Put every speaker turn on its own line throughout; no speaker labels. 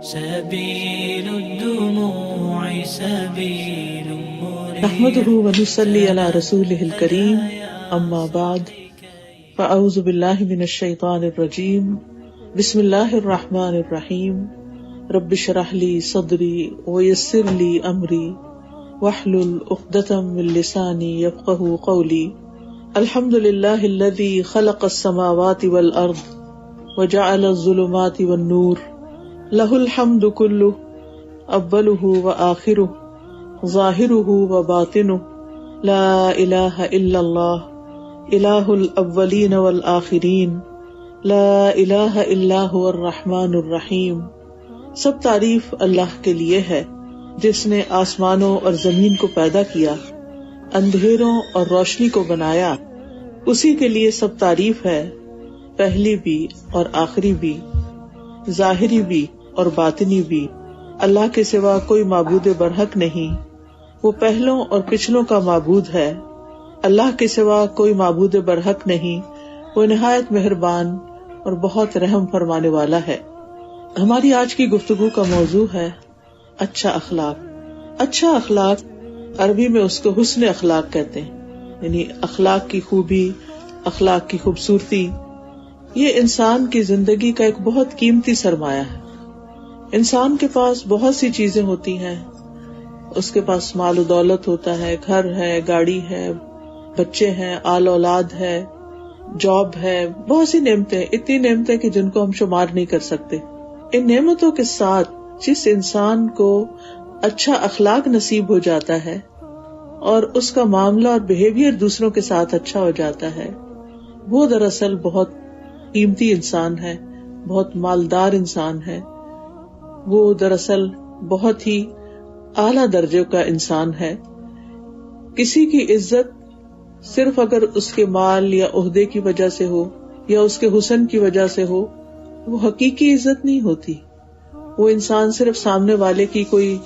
سبيل الدموع سبيل مريح
نحمده ونصلي على رسوله الكريم اما بعد فاعوذ بالله من الشيطان الرجيم بسم الله الرحمن الرحيم رب اشرح لي صدري ويسر لي امري واحلل عقدة من لساني يفقهوا قولي الحمد لله الذي خلق السماوات والارض وجعل الظلمات والنور له الحمد كله اوله وآخره ظاهره وباطنه لا الہ الا اللہ الہ الاولین والآخرین لا الہ الا هو الرحمن الرحیم۔ سب تعریف اللہ کے لیے ہے جس نے آسمانوں اور زمین کو پیدا کیا، اندھیروں اور روشنی کو بنایا۔ اسی کے لیے سب تعریف ہے، پہلی بھی اور آخری بھی، ظاہری بھی اور باطنی بھی۔ اللہ کے سوا کوئی معبود برحق نہیں، وہ پہلوں اور پچھلوں کا معبود ہے۔ اللہ کے سوا کوئی معبود برحق نہیں، وہ نہایت مہربان اور بہت رحم فرمانے والا ہے۔ ہماری آج کی گفتگو کا موضوع ہے اچھا اخلاق۔ اچھا اخلاق عربی میں اس کو حسن اخلاق کہتے ہیں، یعنی اخلاق کی خوبی، اخلاق کی خوبصورتی۔ یہ انسان کی زندگی کا ایک بہت قیمتی سرمایہ ہے۔ انسان کے پاس بہت سی چیزیں ہوتی ہیں، اس کے پاس مال و دولت ہوتا ہے، گھر ہے، گاڑی ہے، بچے ہیں، آل اولاد ہے، جاب ہے، بہت سی نعمتیں، اتنی نعمتیں کہ جن کو ہم شمار نہیں کر سکتے۔ ان نعمتوں کے ساتھ جس انسان کو اچھا اخلاق نصیب ہو جاتا ہے اور اس کا معاملہ اور بیہیویئر دوسروں کے ساتھ اچھا ہو جاتا ہے، وہ دراصل بہت قیمتی انسان ہے، بہت مالدار انسان ہے، وہ دراصل بہت ہی اعلیٰ درجے کا انسان ہے۔ کسی کی عزت صرف اگر اس کے مال یا عہدے کی وجہ سے ہو یا اس کے حسن کی وجہ سے ہو، وہ حقیقی عزت نہیں ہوتی۔ وہ انسان صرف سامنے والے کی کوئی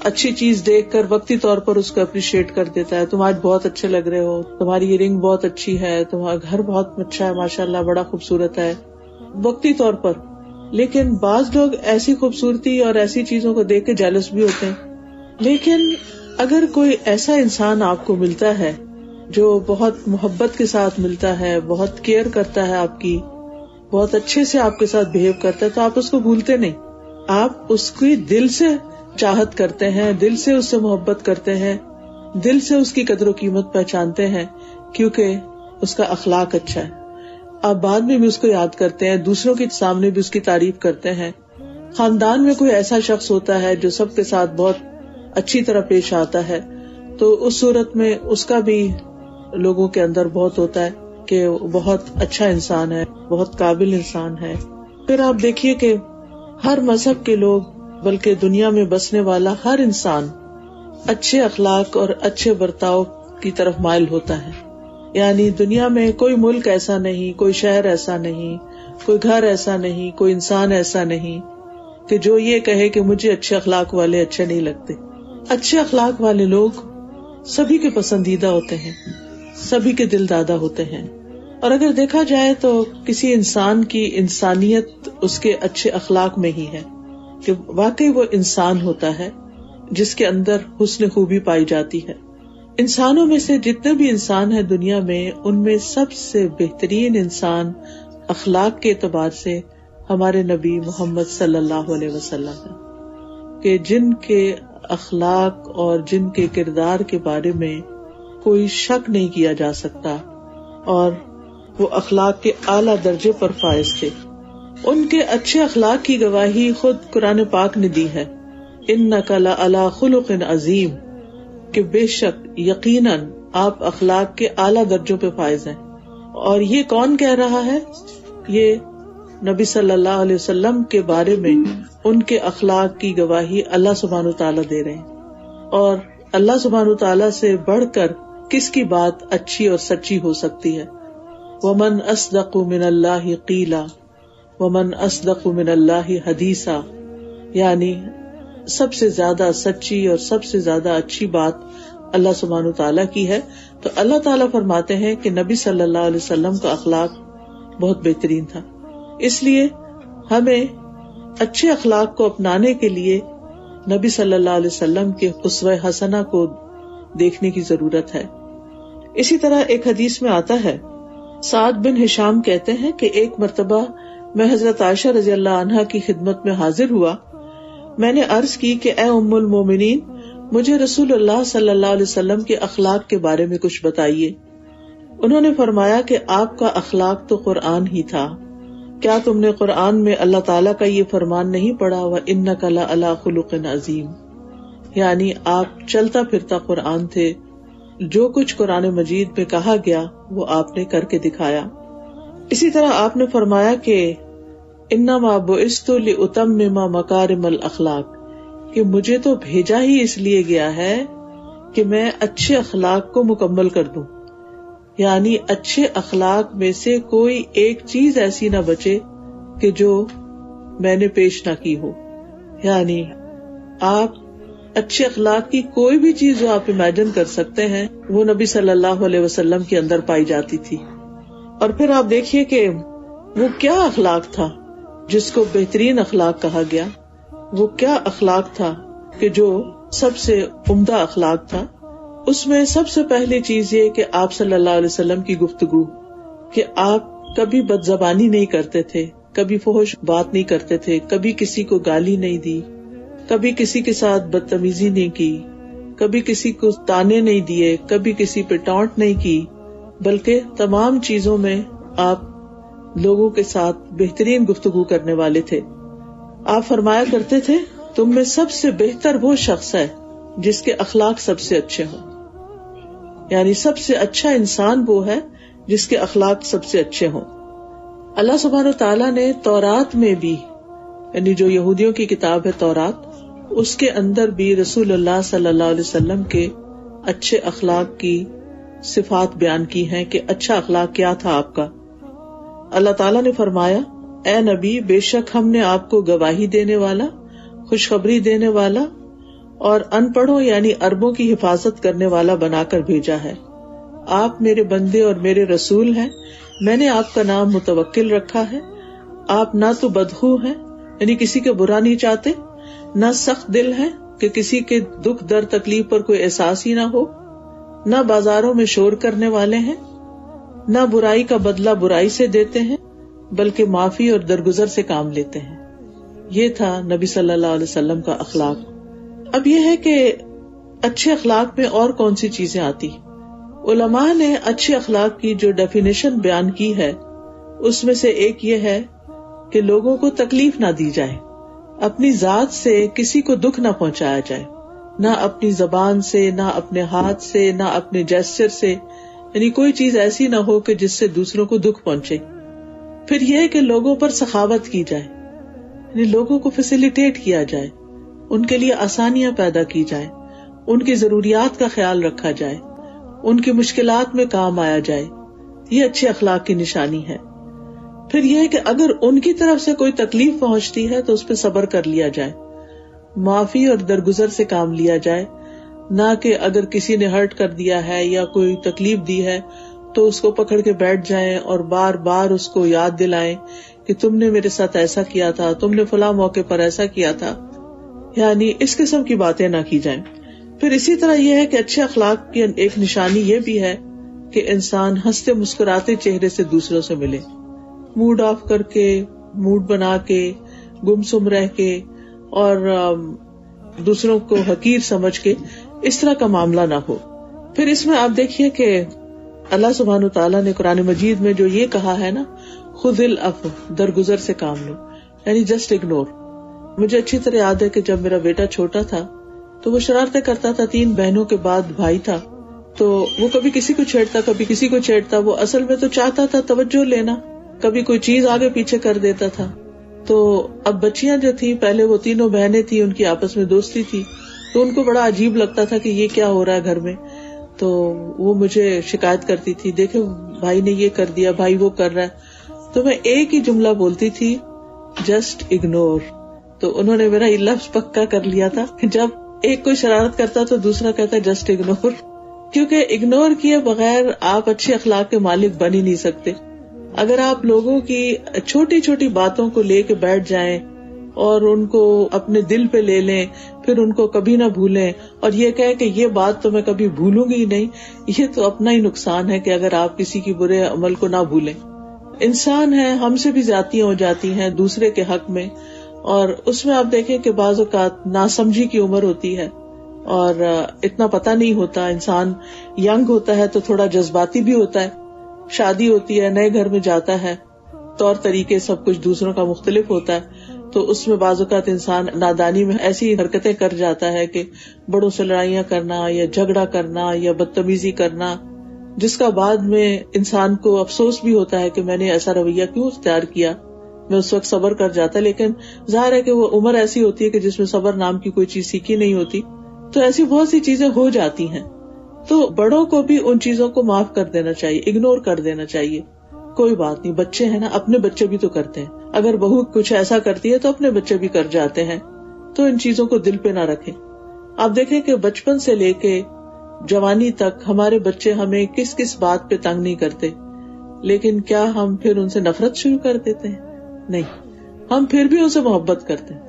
اچھی چیز دیکھ کر وقتی طور پر اس کو اپریشیٹ کر دیتا ہے، تم آج بہت اچھے لگ رہے ہو، تمہاری یہ رنگ بہت اچھی ہے، تمہارا گھر بہت اچھا ہے، ماشاءاللہ بڑا خوبصورت ہے، وقتی طور پر۔ لیکن بعض لوگ ایسی خوبصورتی اور ایسی چیزوں کو دیکھ کے جیلس بھی ہوتے ہیں۔ لیکن اگر کوئی ایسا انسان آپ کو ملتا ہے جو بہت محبت کے ساتھ ملتا ہے، بہت کیئر کرتا ہے آپ کی، بہت اچھے سے آپ کے ساتھ بہیو کرتا ہے، تو آپ اس کو بھولتے نہیں، آپ اس کی دل سے چاہت کرتے ہیں، دل سے اس سے محبت کرتے ہیں، دل سے اس کی قدر و قیمت پہچانتے ہیں، کیونکہ اس کا اخلاق اچھا ہے۔ آپ بعد میں بھی اس کو یاد کرتے ہیں، دوسروں کے سامنے بھی اس کی تعریف کرتے ہیں۔ خاندان میں کوئی ایسا شخص ہوتا ہے جو سب کے ساتھ بہت اچھی طرح پیش آتا ہے، تو اس صورت میں اس کا بھی لوگوں کے اندر بہت ہوتا ہے کہ وہ بہت اچھا انسان ہے، بہت قابل انسان ہے۔ پھر آپ دیکھیے کہ ہر مذہب کے لوگ، بلکہ دنیا میں بسنے والا ہر انسان اچھے اخلاق اور اچھے برتاؤ کی طرف مائل ہوتا ہے۔ یعنی دنیا میں کوئی ملک ایسا نہیں، کوئی شہر ایسا نہیں، کوئی گھر ایسا نہیں، کوئی انسان ایسا نہیں کہ جو یہ کہے کہ مجھے اچھے اخلاق والے اچھے نہیں لگتے۔ اچھے اخلاق والے لوگ سبھی کے پسندیدہ ہوتے ہیں، سبھی کے دل دادا ہوتے ہیں۔ اور اگر دیکھا جائے تو کسی انسان کی انسانیت اس کے اچھے اخلاق میں ہی ہے، کہ واقعی وہ انسان ہوتا ہے جس کے اندر حسن خوبی پائی جاتی ہے۔ انسانوں میں سے جتنے بھی انسان ہیں دنیا میں، ان میں سب سے بہترین انسان اخلاق کے اعتبار سے ہمارے نبی محمد صلی اللہ علیہ وسلم ہیں، کہ جن کے اخلاق اور جن کے کردار کے بارے میں کوئی شک نہیں کیا جا سکتا، اور وہ اخلاق کے اعلیٰ درجے پر فائز تھے۔ ان کے اچھے اخلاق کی گواہی خود قرآن پاک نے دی ہے، اِنَّكَ لَعَلَىٰ خُلُقٍ عَظِيمٍ، کہ بے شک یقیناً آپ اخلاق کے اعلیٰ درجوں پہ فائز ہیں۔ اور یہ کون کہہ رہا ہے؟ یہ نبی صلی اللہ علیہ وسلم کے بارے میں ان کے اخلاق کی گواہی اللہ سبحانہ وتعالیٰ دے رہے ہیں۔ اور اللہ سبحانہ وتعالیٰ سے بڑھ کر کس کی بات اچھی اور سچی ہو سکتی ہے؟ وَمَنْ أَصْدَقُ مِنَ اللَّهِ قِيلًا وَمَنْ أَصْدَقُ مِنَ اللَّهِ حَدِيثًا، یعنی سب سے زیادہ سچی اور سب سے زیادہ اچھی بات اللہ سبحانہ وتعالیٰ کی ہے۔ تو اللہ تعالیٰ فرماتے ہیں کہ نبی صلی اللہ علیہ وسلم کا اخلاق بہت بہترین تھا۔ اس لیے ہمیں اچھے اخلاق کو اپنانے کے لیے نبی صلی اللہ علیہ وسلم کے اسوہ حسنہ کو دیکھنے کی ضرورت ہے. اسی طرح ایک حدیث میں آتا ہے، سعد بن ہشام کہتے ہیں کہ ایک مرتبہ میں حضرت عائشہ رضی اللہ عنہا کی خدمت میں حاضر ہوا. میں نے عرض کی کہ اے ام المومنین، مجھے رسول اللہ صلی اللہ علیہ وسلم کے اخلاق کے بارے میں کچھ بتائیے. انہوں نے فرمایا کہ آپ کا اخلاق تو قرآن ہی تھا. کیا تم نے قرآن میں اللہ تعالیٰ کا یہ فرمان نہیں پڑھا وَإِنَّكَ لَعَلَىٰ خُلُقٍ عَظِيمٍ؟ یعنی آپ چلتا پھرتا قرآن تھے. جو کچھ قرآن مجید میں کہا گیا وہ آپ نے کر کے دکھایا. اسی طرح آپ نے فرمایا کہ انما بعثت لأتمم مکارم الاخلاق، کہ مجھے تو بھیجا ہی اس لیے گیا ہے کہ میں اچھے اخلاق کو مکمل کر دوں. یعنی اچھے اخلاق میں سے کوئی ایک چیز ایسی نہ بچے کہ جو میں نے پیش نہ کی ہو. یعنی آپ اچھے اخلاق کی کوئی بھی چیز جو آپ امیجن کر سکتے ہیں وہ نبی صلی اللہ علیہ وسلم کے اندر پائی جاتی تھی. اور پھر آپ دیکھیے کہ وہ کیا اخلاق تھا جس کو بہترین اخلاق کہا گیا. وہ کیا اخلاق تھا کہ جو سب سے عمدہ اخلاق تھا. اس میں سب سے پہلی چیز یہ کہ آپ صلی اللہ علیہ وسلم کی گفتگو، کہ آپ کبھی بد زبانی نہیں کرتے تھے، کبھی فحش بات نہیں کرتے تھے، کبھی کسی کو گالی نہیں دی، کبھی کسی کے ساتھ بدتمیزی نہیں کی، کبھی کسی کو تانے نہیں دیے، کبھی کسی پہ ٹانٹ نہیں کی، بلکہ تمام چیزوں میں آپ لوگوں کے ساتھ بہترین گفتگو کرنے والے تھے. آپ فرمایا کرتے تھے تم میں سب سے بہتر وہ شخص ہے جس کے اخلاق سب سے اچھے ہوں. یعنی سب سے اچھا انسان وہ ہے جس کے اخلاق سب سے اچھے ہوں. اللہ سبحانہ و تعالیٰ نے تورات میں بھی، یعنی جو یہودیوں کی کتاب ہے تورات، اس کے اندر بھی رسول اللہ صلی اللہ علیہ وسلم کے اچھے اخلاق کی صفات بیان کی ہیں کہ اچھا اخلاق کیا تھا آپ کا. اللہ تعالیٰ نے فرمایا، اے نبی، بے شک ہم نے آپ کو گواہی دینے والا، خوشخبری دینے والا اور ان پڑھوں یعنی عربوں کی حفاظت کرنے والا بنا کر بھیجا ہے. آپ میرے بندے اور میرے رسول ہیں. میں نے آپ کا نام متوکل رکھا ہے. آپ نہ تو بدخو ہیں، یعنی کسی کے برا نہیں چاہتے، نہ سخت دل ہیں کہ کسی کے دکھ درد تکلیف پر کوئی احساس ہی نہ ہو، نہ بازاروں میں شور کرنے والے ہیں، نہ برائی کا بدلہ برائی سے دیتے ہیں، بلکہ معافی اور درگزر سے کام لیتے ہیں. یہ تھا نبی صلی اللہ علیہ وسلم کا اخلاق. اب یہ ہے کہ اچھے اخلاق میں اور کون سی چیزیں آتی. علماء نے اچھے اخلاق کی جو ڈیفینیشن بیان کی ہے اس میں سے ایک یہ ہے کہ لوگوں کو تکلیف نہ دی جائے، اپنی ذات سے کسی کو دکھ نہ پہنچایا جائے، نہ اپنی زبان سے، نہ اپنے ہاتھ سے، نہ اپنے جیسچر سے، یعنی کوئی چیز ایسی نہ ہو کہ جس سے دوسروں کو دکھ پہنچے. پھر یہ کہ لوگوں پر سخاوت کی جائے، یعنی لوگوں کو فیسیلیٹیٹ کیا جائے، ان کے لیے آسانیاں پیدا کی جائیں، ان کی ضروریات کا خیال رکھا جائے، ان کی مشکلات میں کام آیا جائے. یہ اچھے اخلاق کی نشانی ہے. پھر یہ کہ اگر ان کی طرف سے کوئی تکلیف پہنچتی ہے تو اس پہ صبر کر لیا جائے، معافی اور درگزر سے کام لیا جائے، نہ کہ اگر کسی نے ہرٹ کر دیا ہے یا کوئی تکلیف دی ہے تو اس کو پکڑ کے بیٹھ جائیں اور بار بار اس کو یاد دلائیں کہ تم نے میرے ساتھ ایسا کیا تھا، تم نے فلاں موقع پر ایسا کیا تھا. یعنی اس قسم کی باتیں نہ کی جائیں. پھر اسی طرح یہ ہے کہ اچھے اخلاق کی ایک نشانی یہ بھی ہے کہ انسان ہنستے مسکراتے چہرے سے دوسروں سے ملے، موڈ آف کر کے، موڈ بنا کے، گمسم رہ کے اور دوسروں کو حقیر سمجھ کے اس طرح کا معاملہ نہ ہو. پھر اس میں آپ دیکھیے کہ اللہ سبحانہ وتعالیٰ نے قرآن مجید میں جو یہ کہا ہے نا، خذ العفو، درگزر سے کام لو، یعنی جسٹ اگنور. مجھے اچھی طرح یاد ہے کہ جب میرا بیٹا چھوٹا تھا تو وہ شرارتیں کرتا تھا. 3 بہنوں کے بعد بھائی تھا تو وہ کبھی کسی کو چھیڑتا، کبھی کسی کو چھیڑتا. وہ اصل میں تو چاہتا تھا توجہ لینا، کبھی کوئی چیز آگے پیچھے کر دیتا تھا. تو اب بچیاں جو تھیں، پہلے وہ 3 بہنیں تھیں، ان کی آپس میں دوستی تھی، تو ان کو بڑا عجیب لگتا تھا کہ یہ کیا ہو رہا ہے گھر میں. تو وہ مجھے شکایت کرتی تھی، دیکھو بھائی نے یہ کر دیا، بھائی وہ کر رہا ہے. تو میں ایک ہی جملہ بولتی تھی، جسٹ اگنور. تو انہوں نے میرا یہ لفظ پکا کر لیا تھا، جب ایک کوئی شرارت کرتا تو دوسرا کہتا جسٹ اگنور. کیونکہ اگنور کیے بغیر آپ اچھے اخلاق کے مالک بن ہی نہیں سکتے. اگر آپ لوگوں کی چھوٹی چھوٹی باتوں کو لے کے بیٹھ جائیں اور ان کو اپنے دل پہ لے لیں، پھر ان کو کبھی نہ بھولیں، اور یہ کہیں کہ یہ بات تو میں کبھی بھولوں گی ہی نہیں، یہ تو اپنا ہی نقصان ہے کہ اگر آپ کسی کی برے عمل کو نہ بھولیں. انسان ہے، ہم سے بھی زیادتیاں ہو جاتی ہیں دوسرے کے حق میں، اور اس میں آپ دیکھیں کہ بعض اوقات ناسمجھی کی عمر ہوتی ہے اور اتنا پتہ نہیں ہوتا. انسان ینگ ہوتا ہے تو تھوڑا جذباتی بھی ہوتا ہے، شادی ہوتی ہے، نئے گھر میں جاتا ہے، طور طریقے سب کچھ دوسروں کا مختلف ہوتا ہے، تو اس میں بعض اوقات انسان نادانی میں ایسی حرکتیں کر جاتا ہے کہ بڑوں سے لڑائیاں کرنا یا جھگڑا کرنا یا بدتمیزی کرنا، جس کا بعد میں انسان کو افسوس بھی ہوتا ہے کہ میں نے ایسا رویہ کیوں اختیار کیا. میں اس وقت صبر کر جاتا، لیکن ظاہر ہے کہ وہ عمر ایسی ہوتی ہے کہ جس میں صبر نام کی کوئی چیز سیکھی نہیں ہوتی، تو ایسی بہت سی چیزیں ہو جاتی ہیں. تو بڑوں کو بھی ان چیزوں کو معاف کر دینا چاہیے، اگنور کر دینا چاہیے. کوئی بات نہیں، بچے ہیں نا، اپنے بچے بھی تو کرتے ہیں. اگر بہو کچھ ایسا کرتی ہے تو اپنے بچے بھی کر جاتے ہیں، تو ان چیزوں کو دل پہ نہ رکھیں. آپ دیکھیں کہ بچپن سے لے کے جوانی تک ہمارے بچے ہمیں کس کس بات پہ تنگ نہیں کرتے، لیکن کیا ہم پھر ان سے نفرت شروع کر دیتے ہیں؟ نہیں، ہم پھر بھی ان سے محبت کرتے ہیں.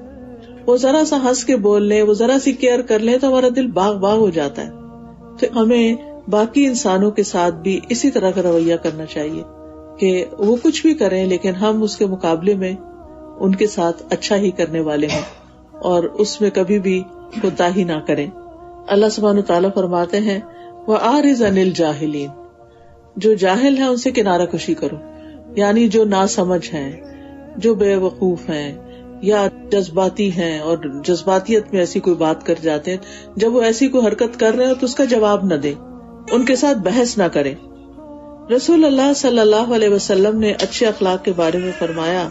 وہ ذرا سا ہنس کے بول لیں، وہ ذرا سی کیئر کر لیں تو ہمارا دل باغ باغ ہو جاتا ہے. تو ہمیں باقی انسانوں کے ساتھ بھی اسی طرح کا رویہ کرنا چاہیے کہ وہ کچھ بھی کریں لیکن ہم اس کے مقابلے میں ان کے ساتھ اچھا ہی کرنے والے ہیں اور اس میں کبھی بھی کوتاہی نہ کریں. اللہ سبحانہ وتعالیٰ فرماتے ہیں وَأَعْرِضْ عَنِ الْجَاهِلِينَ، جو جاہل ہیں ان سے کنارہ کشی کرو، یعنی جو ناسمجھ ہیں، جو بے وقوف ہیں یا جذباتی ہیں اور جذباتیت میں ایسی کوئی بات کر جاتے ہیں، جب وہ ایسی کوئی حرکت کر رہے ہو تو اس کا جواب نہ دیں، ان کے ساتھ بحث نہ کریں. رسول اللہ صلی اللہ علیہ وسلم نے اچھے اخلاق کے بارے میں فرمایا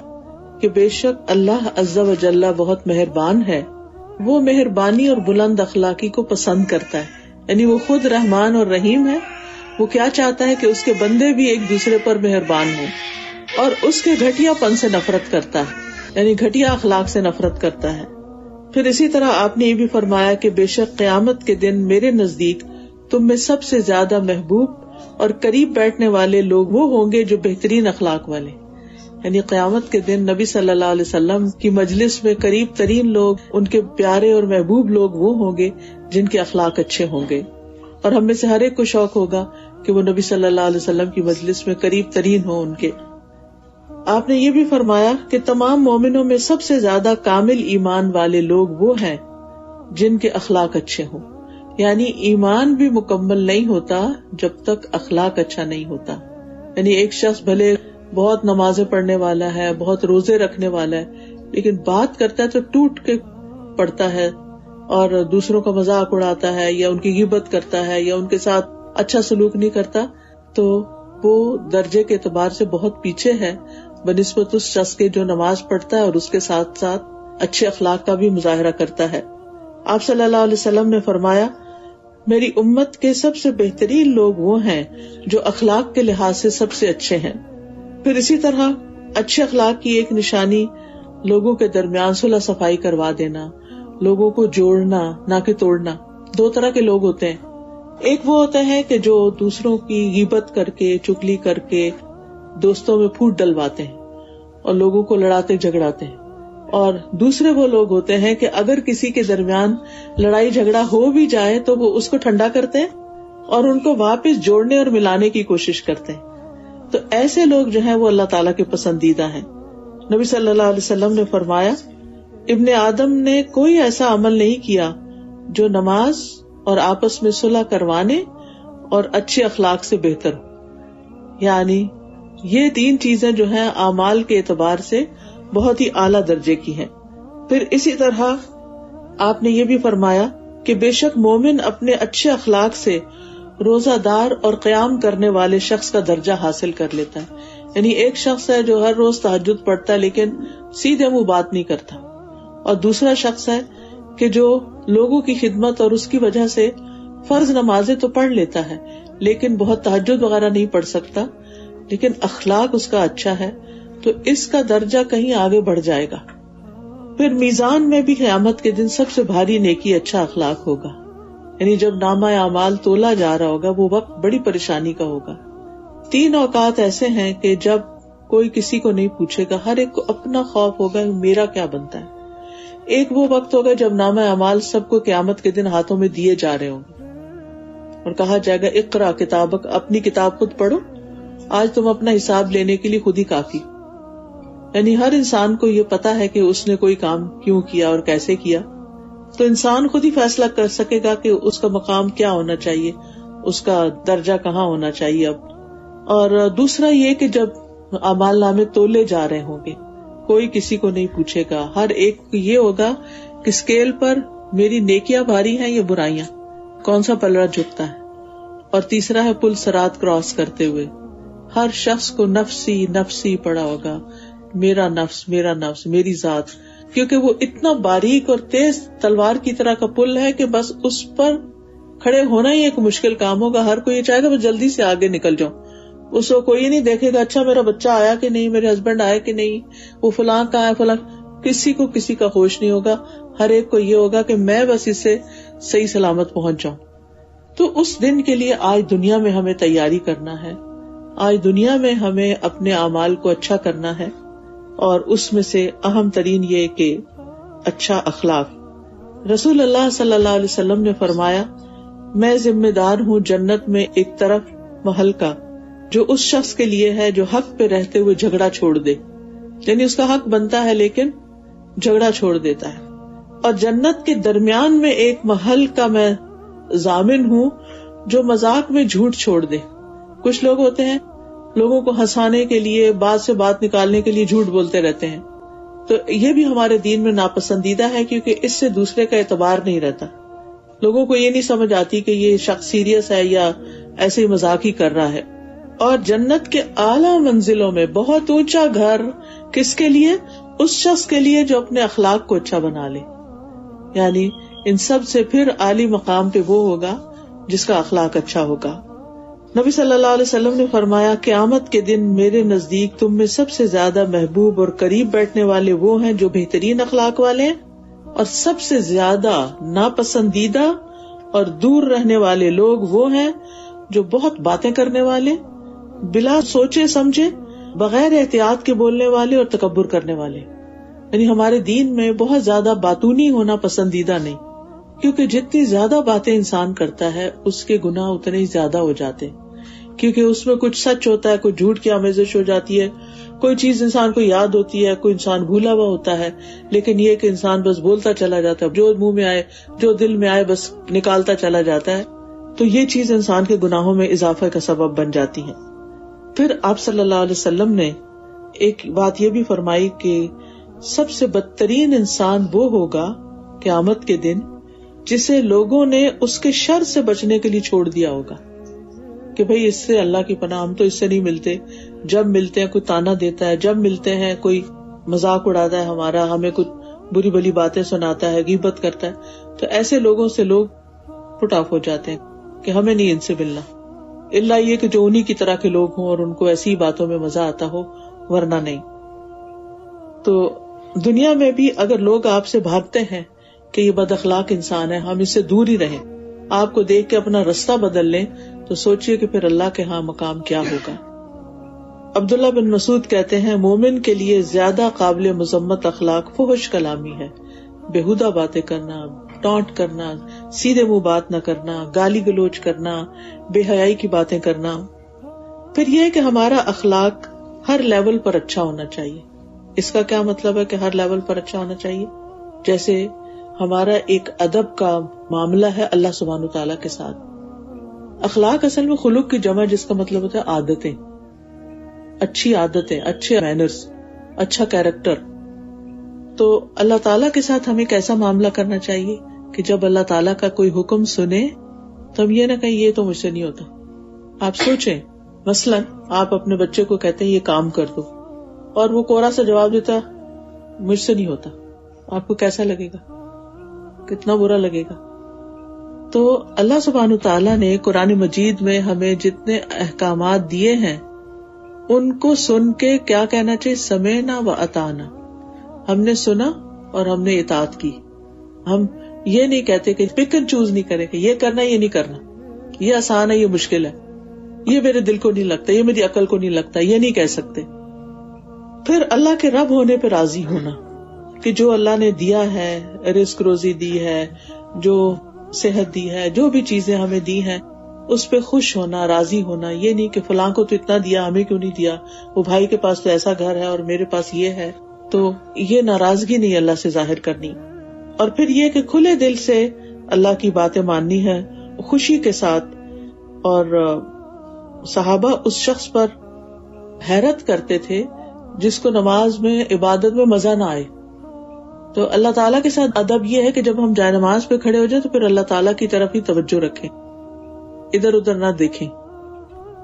کہ بے شک اللہ عز و جل بہت مہربان ہے، وہ مہربانی اور بلند اخلاقی کو پسند کرتا ہے. یعنی وہ خود رحمان اور رحیم ہے، وہ کیا چاہتا ہے کہ اس کے بندے بھی ایک دوسرے پر مہربان ہوں، اور اس کے گھٹیا پن سے نفرت کرتا ہے، یعنی گھٹیا اخلاق سے نفرت کرتا ہے. پھر اسی طرح آپ نے یہ بھی فرمایا کہ بے شک قیامت کے دن میرے نزدیک تم میں سب سے زیادہ محبوب اور قریب بیٹھنے والے لوگ وہ ہوں گے جو بہترین اخلاق والے. یعنی قیامت کے دن نبی صلی اللہ علیہ وسلم کی مجلس میں قریب ترین لوگ، ان کے پیارے اور محبوب لوگ وہ ہوں گے جن کے اخلاق اچھے ہوں گے. اور ہم میں سے ہر ایک کو شوق ہوگا کہ وہ نبی صلی اللہ علیہ وسلم کی مجلس میں قریب ترین ہوں ان کے. آپ نے یہ بھی فرمایا کہ تمام مومنوں میں سب سے زیادہ کامل ایمان والے لوگ وہ ہیں جن کے اخلاق اچھے ہوں. یعنی ایمان بھی مکمل نہیں ہوتا جب تک اخلاق اچھا نہیں ہوتا. یعنی ایک شخص بھلے بہت نمازیں پڑھنے والا ہے، بہت روزے رکھنے والا ہے، لیکن بات کرتا ہے تو ٹوٹ کے پڑتا ہے اور دوسروں کا مذاق اڑاتا ہے یا ان کی غیبت کرتا ہے یا ان کے ساتھ اچھا سلوک نہیں کرتا، تو وہ درجے کے اعتبار سے بہت پیچھے ہے بنسبت اس شخص کے جو نماز پڑھتا ہے اور اس کے ساتھ ساتھ اچھے اخلاق کا بھی مظاہرہ کرتا ہے. آپ صلی اللہ علیہ وسلم نے فرمایا میری امت کے سب سے بہترین لوگ وہ ہیں جو اخلاق کے لحاظ سے سب سے اچھے ہیں. پھر اسی طرح اچھے اخلاق کی ایک نشانی لوگوں کے درمیان صلح صفائی کروا دینا، لوگوں کو جوڑنا نہ کہ توڑنا. دو طرح کے لوگ ہوتے ہیں، ایک وہ ہوتا ہے کہ جو دوسروں کی غیبت کر کے، چگلی کر کے دوستوں میں پھوٹ ڈلواتے ہیں اور لوگوں کو لڑاتے جھگڑاتے ہیں، اور دوسرے وہ لوگ ہوتے ہیں کہ اگر کسی کے درمیان لڑائی جھگڑا ہو بھی جائے تو وہ اس کو ٹھنڈا کرتے ہیں اور ان کو واپس جوڑنے اور ملانے کی کوشش کرتے ہیں. تو ایسے لوگ جو ہیں وہ اللہ تعالیٰ کے پسندیدہ ہیں. نبی صلی اللہ علیہ وسلم نے فرمایا ابن آدم نے کوئی ایسا عمل نہیں کیا جو نماز اور آپس میں صلح کروانے اور اچھے اخلاق سے بہتر ہو. یعنی یہ تین چیزیں جو ہیں اعمال کے اعتبار سے بہت ہی اعلیٰ درجے کی ہیں. پھر اسی طرح آپ نے یہ بھی فرمایا کہ بے شک مومن اپنے اچھے اخلاق سے روزہ دار اور قیام کرنے والے شخص کا درجہ حاصل کر لیتا ہے. یعنی ایک شخص ہے جو ہر روز تہجد پڑھتا ہے لیکن سیدھے منہ بات نہیں کرتا، اور دوسرا شخص ہے کہ جو لوگوں کی خدمت اور اس کی وجہ سے فرض نمازیں تو پڑھ لیتا ہے لیکن بہت تہجد وغیرہ نہیں پڑھ سکتا، لیکن اخلاق اس کا اچھا ہے تو اس کا درجہ کہیں آگے بڑھ جائے گا. پھر میزان میں بھی قیامت کے دن سب سے بھاری نیکی اچھا اخلاق ہوگا. یعنی جب نامہ اعمال تولا جا رہا ہوگا وہ وقت بڑی پریشانی کا ہوگا. 3 اوقات ایسے ہیں کہ جب کوئی کسی کو نہیں پوچھے گا، ہر ایک کو اپنا خوف ہوگا میرا کیا بنتا ہے. ایک وہ وقت ہوگا جب نامہ اعمال سب کو قیامت کے دن ہاتھوں میں دیے جا رہے ہوں گے اور کہا جائے گا اقرا کتابک، اپنی کتاب خود پڑھو، آج تم اپنا حساب لینے کے لیے خود ہی کافی. یعنی ہر انسان کو یہ پتا ہے کہ اس نے کوئی کام کیوں کیا اور کیسے کیا، تو انسان خود ہی فیصلہ کر سکے گا کہ اس کا مقام کیا ہونا چاہیے، اس کا درجہ کہاں ہونا چاہیے اب. اور دوسرا یہ کہ جب اعمال نامے تولے جا رہے ہوں گے کوئی کسی کو نہیں پوچھے گا، ہر ایک کو یہ ہوگا کہ اسکیل پر میری نیکیاں بھاری ہیں یا برائیاں، کون سا پلڑا جھکتا ہے. اور تیسرا ہے پل صراط کراس کرتے ہوئے ہر شخص کو نفسی نفسی پڑا ہوگا، میرا نفس میرا نفس میری ذات، کیونکہ وہ اتنا باریک اور تیز تلوار کی طرح کا پل ہے کہ بس اس پر کھڑے ہونا ہی ایک مشکل کام ہوگا. ہر کوئی یہ چاہے گا بس جلدی سے آگے نکل جاؤں. اس کو کوئی نہیں دیکھے گا اچھا میرا بچہ آیا کہ نہیں، میرے ہسبینڈ آئے کہ نہیں، وہ فلاں کہاں ہے فلاں، کسی کو کسی کا ہوش نہیں ہوگا. ہر ایک کو یہ ہوگا کہ میں بس اسے صحیح سلامت پہنچ جاؤں. تو اس دن کے لیے آج دنیا میں ہمیں تیاری کرنا ہے، آج دنیا میں ہمیں اپنے اعمال کو اچھا کرنا ہے، اور اس میں سے اہم ترین یہ کہ اچھا اخلاق. رسول اللہ صلی اللہ علیہ وسلم نے فرمایا میں ذمہ دار ہوں جنت میں ایک طرف محل کا جو اس شخص کے لیے ہے جو حق پہ رہتے ہوئے جھگڑا چھوڑ دے، یعنی اس کا حق بنتا ہے لیکن جھگڑا چھوڑ دیتا ہے. اور جنت کے درمیان میں ایک محل کا میں ضامن ہوں جو مذاق میں جھوٹ چھوڑ دے. کچھ لوگ ہوتے ہیں لوگوں کو ہنسانے کے لیے بات سے بات نکالنے کے لیے جھوٹ بولتے رہتے ہیں، تو یہ بھی ہمارے دین میں ناپسندیدہ ہے کیونکہ اس سے دوسرے کا اعتبار نہیں رہتا. لوگوں کو یہ نہیں سمجھ آتی کہ یہ شخص سیریس ہے یا ایسے ہی مذاق ہی کر رہا ہے. اور جنت کے اعلیٰ منزلوں میں بہت اونچا گھر کس کے لیے؟ اس شخص کے لیے جو اپنے اخلاق کو اچھا بنا لے. یعنی ان سب سے پھر عالی مقام پہ وہ ہوگا جس کا اخلاق اچھا ہوگا. نبی صلی اللہ علیہ وسلم نے فرمایا قیامت کے دن میرے نزدیک تم میں سب سے زیادہ محبوب اور قریب بیٹھنے والے وہ ہیں جو بہترین اخلاق والے ہیں، اور سب سے زیادہ ناپسندیدہ اور دور رہنے والے لوگ وہ ہیں جو بہت باتیں کرنے والے، بلا سوچے سمجھے، بغیر احتیاط کے بولنے والے اور تکبر کرنے والے. یعنی ہمارے دین میں بہت زیادہ باتونی ہونا پسندیدہ نہیں، کیونکہ جتنی زیادہ باتیں انسان کرتا ہے اس کے گناہ اتنے ہی زیادہ ہو جاتے ہیں، کیونکہ اس میں کچھ سچ ہوتا ہے، کچھ جھوٹ کی آمیزش ہو جاتی ہے، کوئی چیز انسان کو یاد ہوتی ہے، کوئی انسان بھولا ہوا ہوتا ہے، لیکن یہ کہ انسان بس بولتا چلا جاتا ہے، جو منہ میں آئے جو دل میں آئے بس نکالتا چلا جاتا ہے. تو یہ چیز انسان کے گناہوں میں اضافہ کا سبب بن جاتی ہے. پھر آپ صلی اللہ علیہ وسلم نے ایک بات یہ بھی فرمائی کہ سب سے بدترین انسان وہ ہوگا قیامت کے دن جسے لوگوں نے اس کے شر سے بچنے کے لیے چھوڑ دیا ہوگا کہ بھئی اس سے اللہ کی پناہ، ہم تو اس سے نہیں ملتے. جب ملتے ہیں کوئی تانا دیتا ہے، جب ملتے ہیں کوئی مذاق اڑاتا ہے ہمارا، ہمیں کچھ بری بلی باتیں سناتا ہے، غیبت کرتا ہے، تو ایسے لوگوں سے لوگ پٹ آف ہو جاتے ہیں کہ ہمیں نہیں ان سے ملنا، الا یہ کہ جو انہی کی طرح کے لوگ ہوں اور ان کو ایسی باتوں میں مزہ آتا ہو، ورنہ نہیں. تو دنیا میں بھی اگر لوگ آپ سے بھاگتے ہیں کہ یہ بد اخلاق انسان ہے، ہم اس سے دور ہی رہیں، آپ کو دیکھ کے اپنا رستہ بدل لیں، تو سوچئے کہ پھر اللہ کے ہاں مقام کیا ہوگا. عبداللہ بن مسعود کہتے ہیں مومن کے لیے زیادہ قابل مذمت اخلاق فحش کلامی ہے، بےہودہ باتیں کرنا، ٹانٹ کرنا، سیدھے منہ بات نہ کرنا، گالی گلوچ کرنا، بے حیائی کی باتیں کرنا. پھر یہ کہ ہمارا اخلاق ہر لیول پر اچھا ہونا چاہیے. اس کا کیا مطلب ہے کہ ہر لیول پر اچھا ہونا چاہیے؟ جیسے ہمارا ایک ادب کا معاملہ ہے اللہ سبحانہ تعالیٰ کے ساتھ. اخلاق اصل میں خلق کی جمع، جس کا مطلب ہوتا ہے عادتیں، اچھی عادتیں، اچھے مینرز، اچھا کیریکٹر. تو اللہ تعالیٰ کے ساتھ ہمیں کیسا معاملہ کرنا چاہیے کہ جب اللہ تعالیٰ کا کوئی حکم سنے تو ہم یہ نہ کہیں یہ تو مجھ سے نہیں ہوتا. آپ سوچیں مثلاً آپ اپنے بچے کو کہتے ہیں یہ کام کر دو، اور وہ کوڑا سا جواب دیتا مجھ سے نہیں ہوتا، آپ کو کیسا لگے گا؟ کتنا برا لگے گا. تو اللہ سبحانہ تعالیٰ نے قرآن مجید میں ہمیں جتنے احکامات دیے ہیں ان کو سن کے کیا کہنا چاہیے؟ سمعنا و اطعنا. ہم نے سنا اور ہم نے اطاعت کی. ہم یہ نہیں کہتے کہ پک اینڈ چوز نہیں کریں کہ یہ کرنا یہ نہیں کرنا، یہ آسان ہے یہ مشکل ہے، یہ میرے دل کو نہیں لگتا، یہ میری عقل کو نہیں لگتا، یہ نہیں کہہ سکتے. پھر اللہ کے رب ہونے پہ راضی ہونا، کہ جو اللہ نے دیا ہے، رزق روزی دی ہے، جو صحت دی ہے، جو بھی چیزیں ہمیں دی ہیں، اس پہ خوش ہونا، راضی ہونا. یہ نہیں کہ فلاں کو تو اتنا دیا، ہمیں کیوں نہیں دیا، وہ بھائی کے پاس تو ایسا گھر ہے اور میرے پاس یہ ہے. تو یہ ناراضگی نہیں اللہ سے ظاہر کرنی. اور پھر یہ کہ کھلے دل سے اللہ کی باتیں ماننی ہے خوشی کے ساتھ. اور صحابہ اس شخص پر حیرت کرتے تھے جس کو نماز میں، عبادت میں مزہ نہ آئے. تو اللہ تعالیٰ کے ساتھ ادب یہ ہے کہ جب ہم جائے نماز پہ کھڑے ہو جائیں تو پھر اللہ تعالیٰ کی طرف ہی توجہ رکھیں، ادھر ادھر نہ دیکھیں.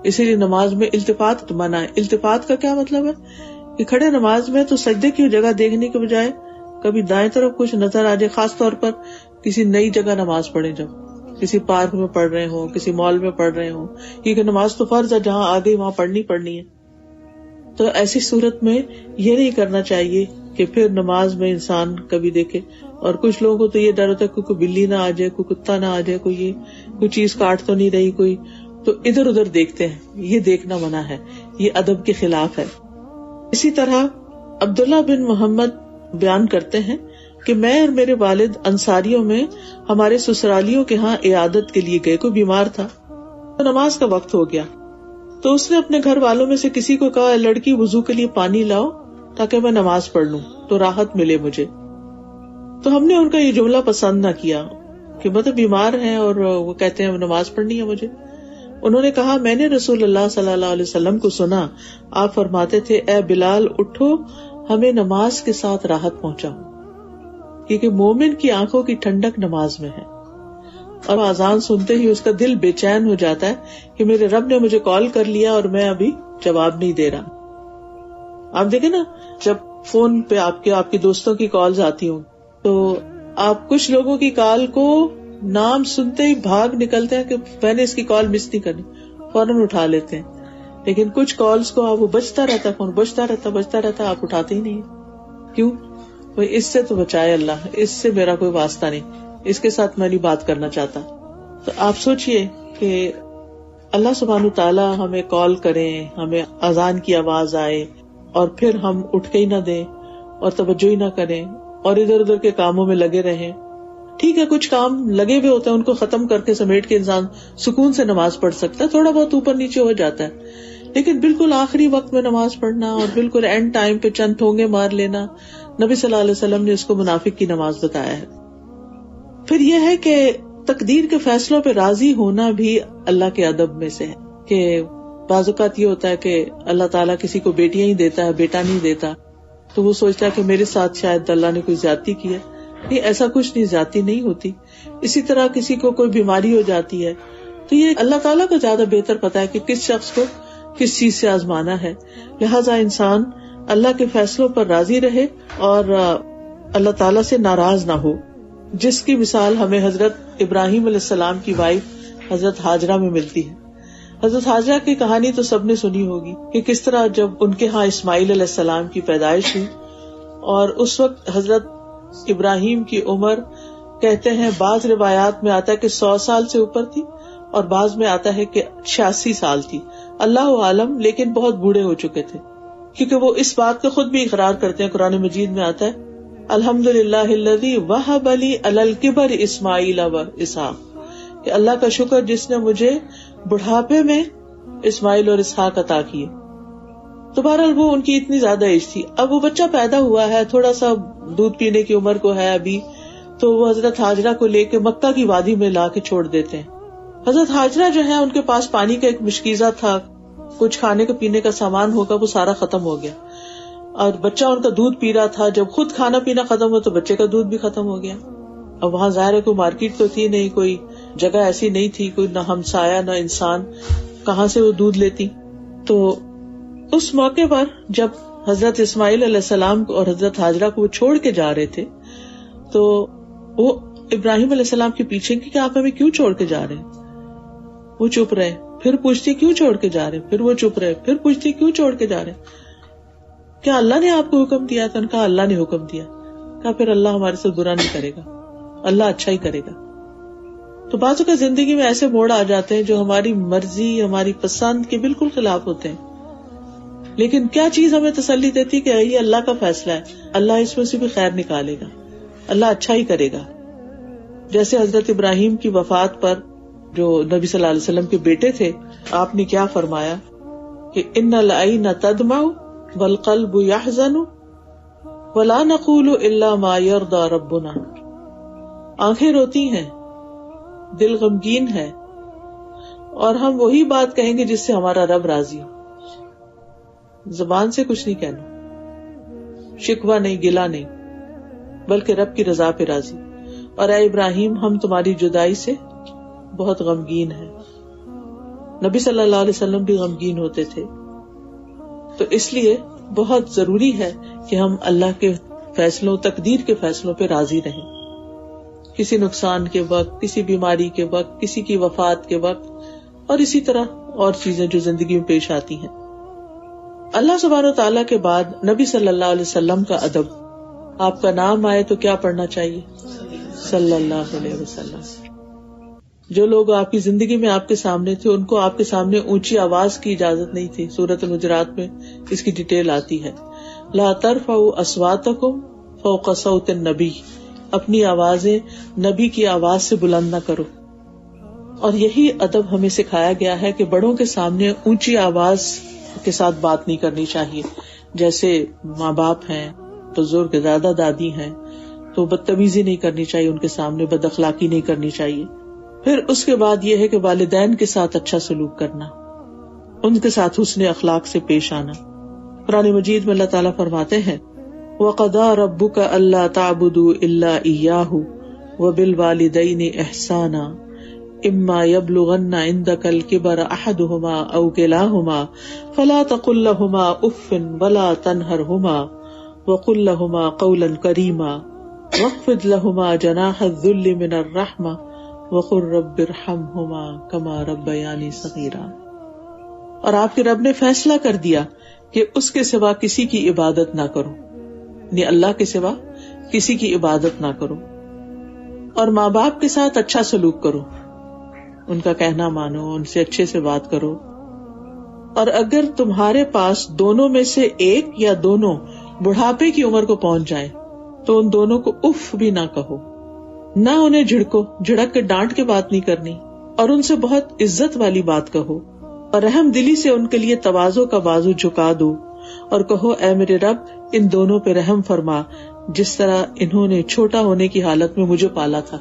اسی لیے نماز میں التفات منع ہے. التفات کا کیا مطلب ہے کہ کھڑے نماز میں تو سجدے کی جگہ دیکھنے کے بجائے کبھی دائیں طرف کچھ نظر آ جائے، خاص طور پر کسی نئی جگہ نماز پڑھیں، جب کسی پارک میں پڑھ رہے ہوں، کسی مال میں پڑھ رہے ہوں، کیونکہ نماز تو فرض ہے، جہاں آ گئی وہاں پڑھنی ہے. تو ایسی صورت میں یہ نہیں کرنا چاہیے کہ پھر نماز میں انسان کبھی دیکھے. اور کچھ لوگوں کو تو یہ ڈر ہوتا ہے کوئی بلی نہ آ جائے، کوئی کتا نہ آ جائے، کوئی چیز کاٹ تو نہیں رہی کوئی، تو ادھر ادھر دیکھتے ہیں. یہ دیکھنا منع ہے، یہ ادب کے خلاف ہے. اسی طرح عبداللہ بن محمد بیان کرتے ہیں کہ میں اور میرے والد انصاریوں میں ہمارے سسرالیوں کے ہاں عیادت کے لیے گئے. کوئی بیمار تھا تو نماز کا وقت ہو گیا، تو اس نے اپنے گھر والوں میں سے کسی کو کہا، لڑکی وضو کے لیے پانی لاؤ تاکہ میں نماز پڑھ لوں تو راحت ملے مجھے. تو ہم نے ان کا یہ جملہ پسند نہ کیا کہ مطلب بیمار ہیں اور وہ کہتے ہیں نماز پڑھنی ہے مجھے. انہوں نے کہا، میں نے رسول اللہ صلی اللہ علیہ وسلم کو سنا، آپ فرماتے تھے، اے بلال اٹھو، ہمیں نماز کے ساتھ راحت پہنچاؤ، کیونکہ مومن کی آنکھوں کی ٹھنڈک نماز میں ہے. اور اذان سنتے ہی اس کا دل بے چین ہو جاتا ہے کہ میرے رب نے مجھے کال کر لیا اور میں ابھی جواب نہیں دے رہا. آپ دیکھیں نا، جب فون پہ آپ کے دوستوں کی کالز آتی ہوں تو آپ کچھ لوگوں کی کال کو نام سنتے ہی بھاگ نکلتے ہیں کہ میں نے اس کی کال مس نہیں کرنی، فوراً اٹھا لیتے ہیں. لیکن کچھ کالز کو آپ وہ بجتا رہتا، فون بجتا رہتا، آپ اٹھاتے ہی نہیں. کیوں؟ اس سے تو بچائے اللہ، اس سے میرا کوئی واسطہ نہیں، اس کے ساتھ میں نہیں بات کرنا چاہتا. تو آپ سوچئے کہ اللہ سبحانہ تعالیٰ ہمیں کال کریں، ہمیں اذان کی آواز آئے اور پھر ہم اٹھ کے ہی نہ دیں اور توجہ ہی نہ کریں اور ادھر ادھر کے کاموں میں لگے رہیں. ٹھیک ہے، کچھ کام لگے ہوئے ہوتے ہیں، ان کو ختم کر کے سمیٹ کے انسان سکون سے نماز پڑھ سکتا ہے، تھوڑا بہت اوپر نیچے ہو جاتا ہے. لیکن بالکل آخری وقت میں نماز پڑھنا اور بالکل اینڈ ٹائم پہ چند ٹھونگے مار لینا، نبی صلی اللہ علیہ وسلم نے اس کو منافق کی نماز بتایا ہے. پھر یہ ہے کہ تقدیر کے فیصلوں پہ راضی ہونا بھی اللہ کے ادب میں سے ہے. کہ بعض اوقات یہ ہوتا ہے کہ اللہ تعالیٰ کسی کو بیٹیاں ہی دیتا ہے، بیٹا نہیں دیتا، تو وہ سوچتا ہے کہ میرے ساتھ شاید اللہ نے کوئی زیادتی کی ہے. نہیں، ایسا کچھ نہیں، زیادتی نہیں ہوتی. اسی طرح کسی کو کوئی بیماری ہو جاتی ہے تو یہ اللہ تعالیٰ کو زیادہ بہتر پتا ہے کہ کس شخص کو کس چیز سے آزمانا ہے. لہذا انسان اللہ کے فیصلوں پر راضی رہے اور اللہ تعالیٰ سے ناراض نہ ہو، جس کی مثال ہمیں حضرت ابراہیم علیہ السلام کی وائف حضرت ہاجرہ میں ملتی ہے. حضرت ہاجرہ کی کہانی تو سب نے سنی ہوگی کہ کس طرح جب ان کے ہاں اسماعیل علیہ السلام کی پیدائش ہوئی اور اس وقت حضرت ابراہیم کی عمر کہتے ہیں، بعض روایات میں آتا ہے کہ 100 سال سے اوپر تھی اور بعض میں آتا ہے کہ 86 سال تھی، اللہ عالم، لیکن بہت بوڑھے ہو چکے تھے. کیونکہ وہ اس بات کا خود بھی اقرار کرتے ہیں، قرآن مجید میں آتا ہے، الحمدللہ الذی وہب لی علی الکبر اسماعیل و اسحاق، کہ اللہ کا شکر جس نے مجھے بڑھاپے میں اسماعیل اور اسحاق عطا کیے. تو بہرحال وہ ان کی اتنی زیادہ ایج تھی. اب وہ بچہ پیدا ہوا ہے، تھوڑا سا دودھ پینے کی عمر کو ہے ابھی، تو وہ حضرت ہاجرہ کو لے کے مکہ کی وادی میں لا کے چھوڑ دیتے ہیں. حضرت ہاجرہ جو ہے ان کے پاس پانی کا ایک مشکیزہ تھا، کچھ کھانے کا پینے کا سامان ہوگا، وہ سارا ختم ہو گیا اور بچہ ان کا دودھ پی رہا تھا. جب خود کھانا پینا ختم ہوا تو بچے کا دودھ بھی ختم ہو گیا. اب وہاں ظاہر ہے کوئی مارکیٹ تو تھی نہیں، کوئی جگہ ایسی نہیں تھی، کوئی نہ ہمسایہ نہ انسان، کہاں سے وہ دودھ لیتی. تو اس موقع پر جب حضرت اسماعیل علیہ السلام کو اور حضرت ہاجرہ کو وہ چھوڑ کے جا رہے تھے تو وہ ابراہیم علیہ السلام کے پیچھے کہ آپ ہمیں کیوں چھوڑ کے جا رہے ہیں. وہ چپ رہے، پھر پوچھتی کیوں چھوڑ کے جا رہے، پھر وہ چپ رہے، پھر پوچھتی کیوں چھوڑ کے جا رہے، کیا اللہ نے آپ کو حکم دیا تھا؟ کہا اللہ نے حکم دیا. کہا پھر اللہ ہمارے سے برا نہیں کرے گا، اللہ اچھا ہی کرے گا. تو بعضوں کا زندگی میں ایسے موڑ آ جاتے ہیں جو ہماری مرضی، ہماری پسند کے بالکل خلاف ہوتے ہیں. لیکن کیا چیز ہمیں تسلی دیتی کہ یہ اللہ کا فیصلہ ہے, اللہ اس میں سے بھی خیر نکالے گا, اللہ اچھا ہی کرے گا. جیسے حضرت ابراہیم کی وفات پر جو نبی صلی اللہ علیہ وسلم کے بیٹے تھے, آپ نے کیا فرمایا کہ ان العین تدمع والقلب یحزن ولا نقول الا ما یرضی ربنا. آنکھیں روتی ہیں, دل غمگین ہے, اور ہم وہی بات کہیں گے جس سے ہمارا رب راضی ہو. زبان سے کچھ نہیں کہنا, شکوہ نہیں, گلہ نہیں, بلکہ رب کی رضا پہ راضی. اور اے ابراہیم, ہم تمہاری جدائی سے بہت غمگین ہیں. نبی صلی اللہ علیہ وسلم بھی غمگین ہوتے تھے. تو اس لیے بہت ضروری ہے کہ ہم اللہ کے فیصلوں, تقدیر کے فیصلوں پہ راضی رہیں. کسی نقصان کے وقت, کسی بیماری کے وقت, کسی کی وفات کے وقت, اور اسی طرح اور چیزیں جو زندگی میں پیش آتی ہیں. اللہ سبحانہ و تعالیٰ کے بعد نبی صلی اللہ علیہ وسلم کا ادب. آپ کا نام آئے تو کیا پڑھنا چاہیے؟ صلی اللہ علیہ وسلم. جو لوگ آپ کی زندگی میں آپ کے سامنے تھے, ان کو آپ کے سامنے اونچی آواز کی اجازت نہیں تھی. سورۃ الحجرات میں اس کی ڈیٹیل آتی ہے. لا ترفعوا اصواتکم فوق صوت النبی. اپنی آوازیں نبی کی آواز سے بلند نہ کرو. اور یہی ادب ہمیں سکھایا گیا ہے کہ بڑوں کے سامنے اونچی آواز کے ساتھ بات نہیں کرنی چاہیے. جیسے ماں باپ ہیں, بزرگ, دادا دادی ہیں, تو بدتمیزی نہیں کرنی چاہیے ان کے سامنے, بد اخلاقی نہیں کرنی چاہیے. پھر اس کے بعد یہ ہے کہ والدین کے ساتھ اچھا سلوک کرنا, ان کے ساتھ حسن اخلاق سے پیش آنا. قرآن مجید میں اللہ تعالیٰ فرماتے ہیں وَقَضَىٰ رَبُّكَ أَلَّا تَعْبُدُوا إِلَّا إِيَّاهُ وَبِالْوَالِدَيْنِ إِحْسَانًا إِمَّا يَبْلُغَنَّ عِندَكَ الْكِبَرَ أَحَدُهُمَا أَوْ كِلَاهُمَا فَلَا تَقُل لَّهُمَا أُفٍّ وَلَا تَنْهَرْهُمَا وَقُل لَّهُمَا قَوْلًا كَرِيمًا وَاخْفِضْ لَهُمَا جَنَاحَ الذُّلِّ مِنَ الرَّحْمَةِ وَقُل رَّبِّ ارْحَمْهُمَا كَمَا رَبَّيَانِي صَغِيرًا. اور آپ کے رب نے فیصلہ کر دیا کہ اس کے سوا کسی کی عبادت نہ کرو, یعنی اللہ کے سوا کسی کی عبادت نہ کرو. اور ماں باپ کے ساتھ اچھا سلوک کرو, ان کا کہنا مانو, ان سے اچھے سے بات کرو. اور اگر تمہارے پاس دونوں میں سے ایک یا دونوں بڑھاپے کی عمر کو پہنچ جائیں تو ان دونوں کو اف بھی نہ کہو, نہ انہیں جھڑکو, جھڑک کے ڈانٹ کے بات نہیں کرنی, اور ان سے بہت عزت والی بات کہو, اور رحم دلی سے ان کے لیے تواضع کا بازو جھکا دو, اور کہو اے میرے رب ان دونوں پہ رحم فرما جس طرح انہوں نے چھوٹا ہونے کی حالت میں مجھے پالا تھا.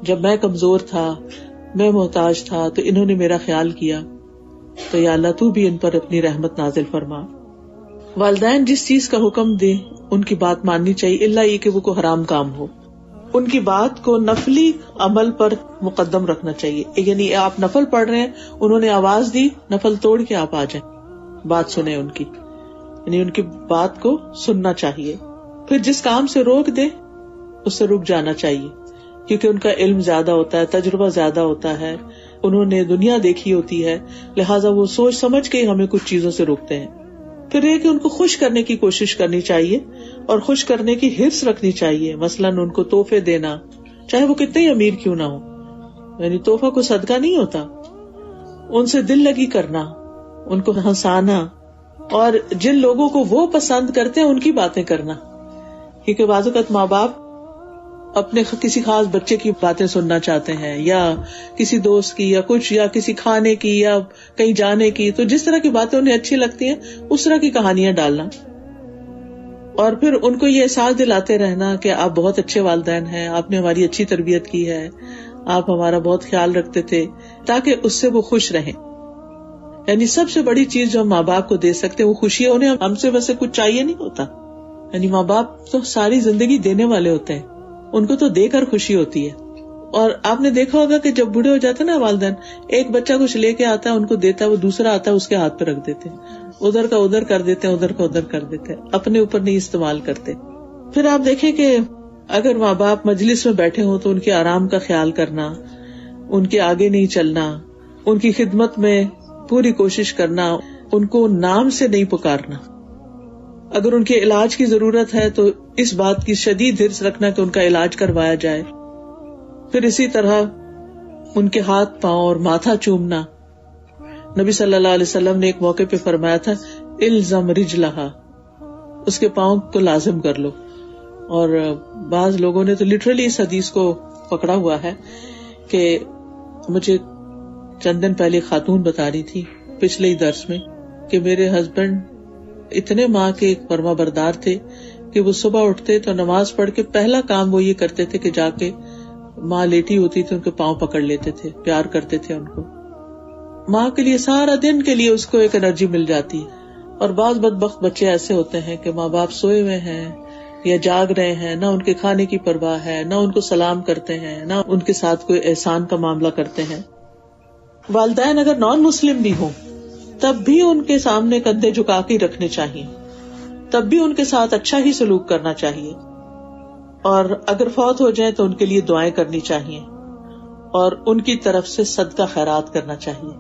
جب میں کمزور تھا, میں محتاج تھا, تو انہوں نے میرا خیال کیا, تو یا اللہ تو بھی ان پر اپنی رحمت نازل فرما. والدین جس چیز کا حکم دیں ان کی بات ماننی چاہیے, الا یہ کہ وہ کوئی حرام کام ہو. ان کی بات کو نفلی عمل پر مقدم رکھنا چاہیے. یعنی آپ نفل پڑھ رہے ہیں, انہوں نے آواز دی, نفل توڑ کے آپ آ جائیں, بات سنیں ان کی, یعنی ان کی بات کو سننا چاہیے. پھر جس کام سے روک دے اس سے رک جانا چاہیے, کیونکہ ان کا علم زیادہ ہوتا ہے, تجربہ زیادہ ہوتا ہے, انہوں نے دنیا دیکھی ہوتی ہے, لہٰذا وہ سوچ سمجھ کے ہمیں کچھ چیزوں سے روکتے ہیں. پھر یہ کہ ان کو خوش کرنے کی کوشش کرنی چاہیے اور خوش کرنے کی حرص رکھنی چاہیے. مثلاً ان کو تحفے دینا, چاہے وہ کتنے ہی امیر کیوں نہ ہو, یعنی تحفہ کو صدقہ نہیں ہوتا. ان سے دل لگی کرنا, ان کو ہنسانا, اور جن لوگوں کو وہ پسند کرتے ہیں ان کی باتیں کرنا. کیونکہ بعض اوقات ماں باپ اپنے کسی خاص بچے کی باتیں سننا چاہتے ہیں, یا کسی دوست کی, یا کچھ, یا کسی کھانے کی, یا کہیں جانے کی, تو جس طرح کی باتیں انہیں اچھی لگتی ہیں اس طرح کی کہانیاں ڈالنا. اور پھر ان کو یہ احساس دلاتے رہنا کہ آپ بہت اچھے والدین ہیں, آپ نے ہماری اچھی تربیت کی ہے, آپ ہمارا بہت خیال رکھتے تھے, تاکہ اس سے وہ خوش رہیں. یعنی سب سے بڑی چیز جو ہم ماں باپ کو دے سکتے ہیں وہ خوشی ہے. انہیں ہم سے ویسے کچھ چاہیے نہیں ہوتا, یعنی ماں باپ تو ساری زندگی دینے والے ہوتے ہیں, ان کو تو دے کر خوشی ہوتی ہے. اور آپ نے دیکھا ہوگا کہ جب بوڑھے ہو جاتے ہیں نا والدین, ایک بچہ کچھ لے کے آتا ہے, ان کو دیتا ہے, وہ دوسرا آتا ہے اس کے ہاتھ پہ رکھ دیتے ہیں, ادھر کا ادھر کر دیتے ہیں, ادھر کا ادھر کر دیتے ہیں, اپنے اوپر نہیں استعمال کرتے. پھر آپ دیکھیں کہ اگر ماں باپ مجلس میں بیٹھے ہوں تو ان کے آرام کا خیال کرنا, ان کے آگے نہیں چلنا, ان کی خدمت میں پوری کوشش کرنا, ان کو نام سے نہیں پکارنا. اگر ان کے علاج کی ضرورت ہے تو اس بات کی شدید حرص رکھنا کہ ان کا علاج کروایا جائے. پھر اسی طرح ان کے ہاتھ پاؤں اور ماتھا چومنا. نبی صلی اللہ علیہ وسلم نے ایک موقع پہ فرمایا تھا الزم رجلہا، اس کے پاؤں کو لازم کر لو. اور بعض لوگوں نے تو لٹرلی اس حدیث کو پکڑا ہوا ہے کہ مجھے چند دن پہلے خاتون بتا رہی تھی پچھلے ہی درس میں کہ میرے ہسبینڈ اتنے ماں کے فرما بردار تھے کہ وہ صبح اٹھتے تو نماز پڑھ کے پہلا کام وہ یہ کرتے تھے کہ جا کے ماں لیٹی ہوتی تھی ان کے پاؤں پکڑ لیتے تھے، پیار کرتے تھے ان کو. ماں کے لیے سارا دن کے لیے اس کو ایک انرجی مل جاتی ہے. اور بعض بدبخت بچے ایسے ہوتے ہیں کہ ماں باپ سوئے ہوئے ہیں یا جاگ رہے ہیں، نہ ان کے کھانے کی پرواہ ہے، نہ ان کو سلام کرتے ہیں، نہ ان کے ساتھ کوئی احسان کا معاملہ کرتے ہیں. والدین اگر نان مسلم بھی ہوں تب بھی ان کے سامنے کندھے جھکا کے رکھنے چاہیے، تب بھی ان کے ساتھ اچھا ہی سلوک کرنا چاہیے. اور اگر فوت ہو جائیں تو ان کے لیے دعائیں کرنی چاہیے اور ان کی طرف سے صدقہ خیرات کرنا چاہیے.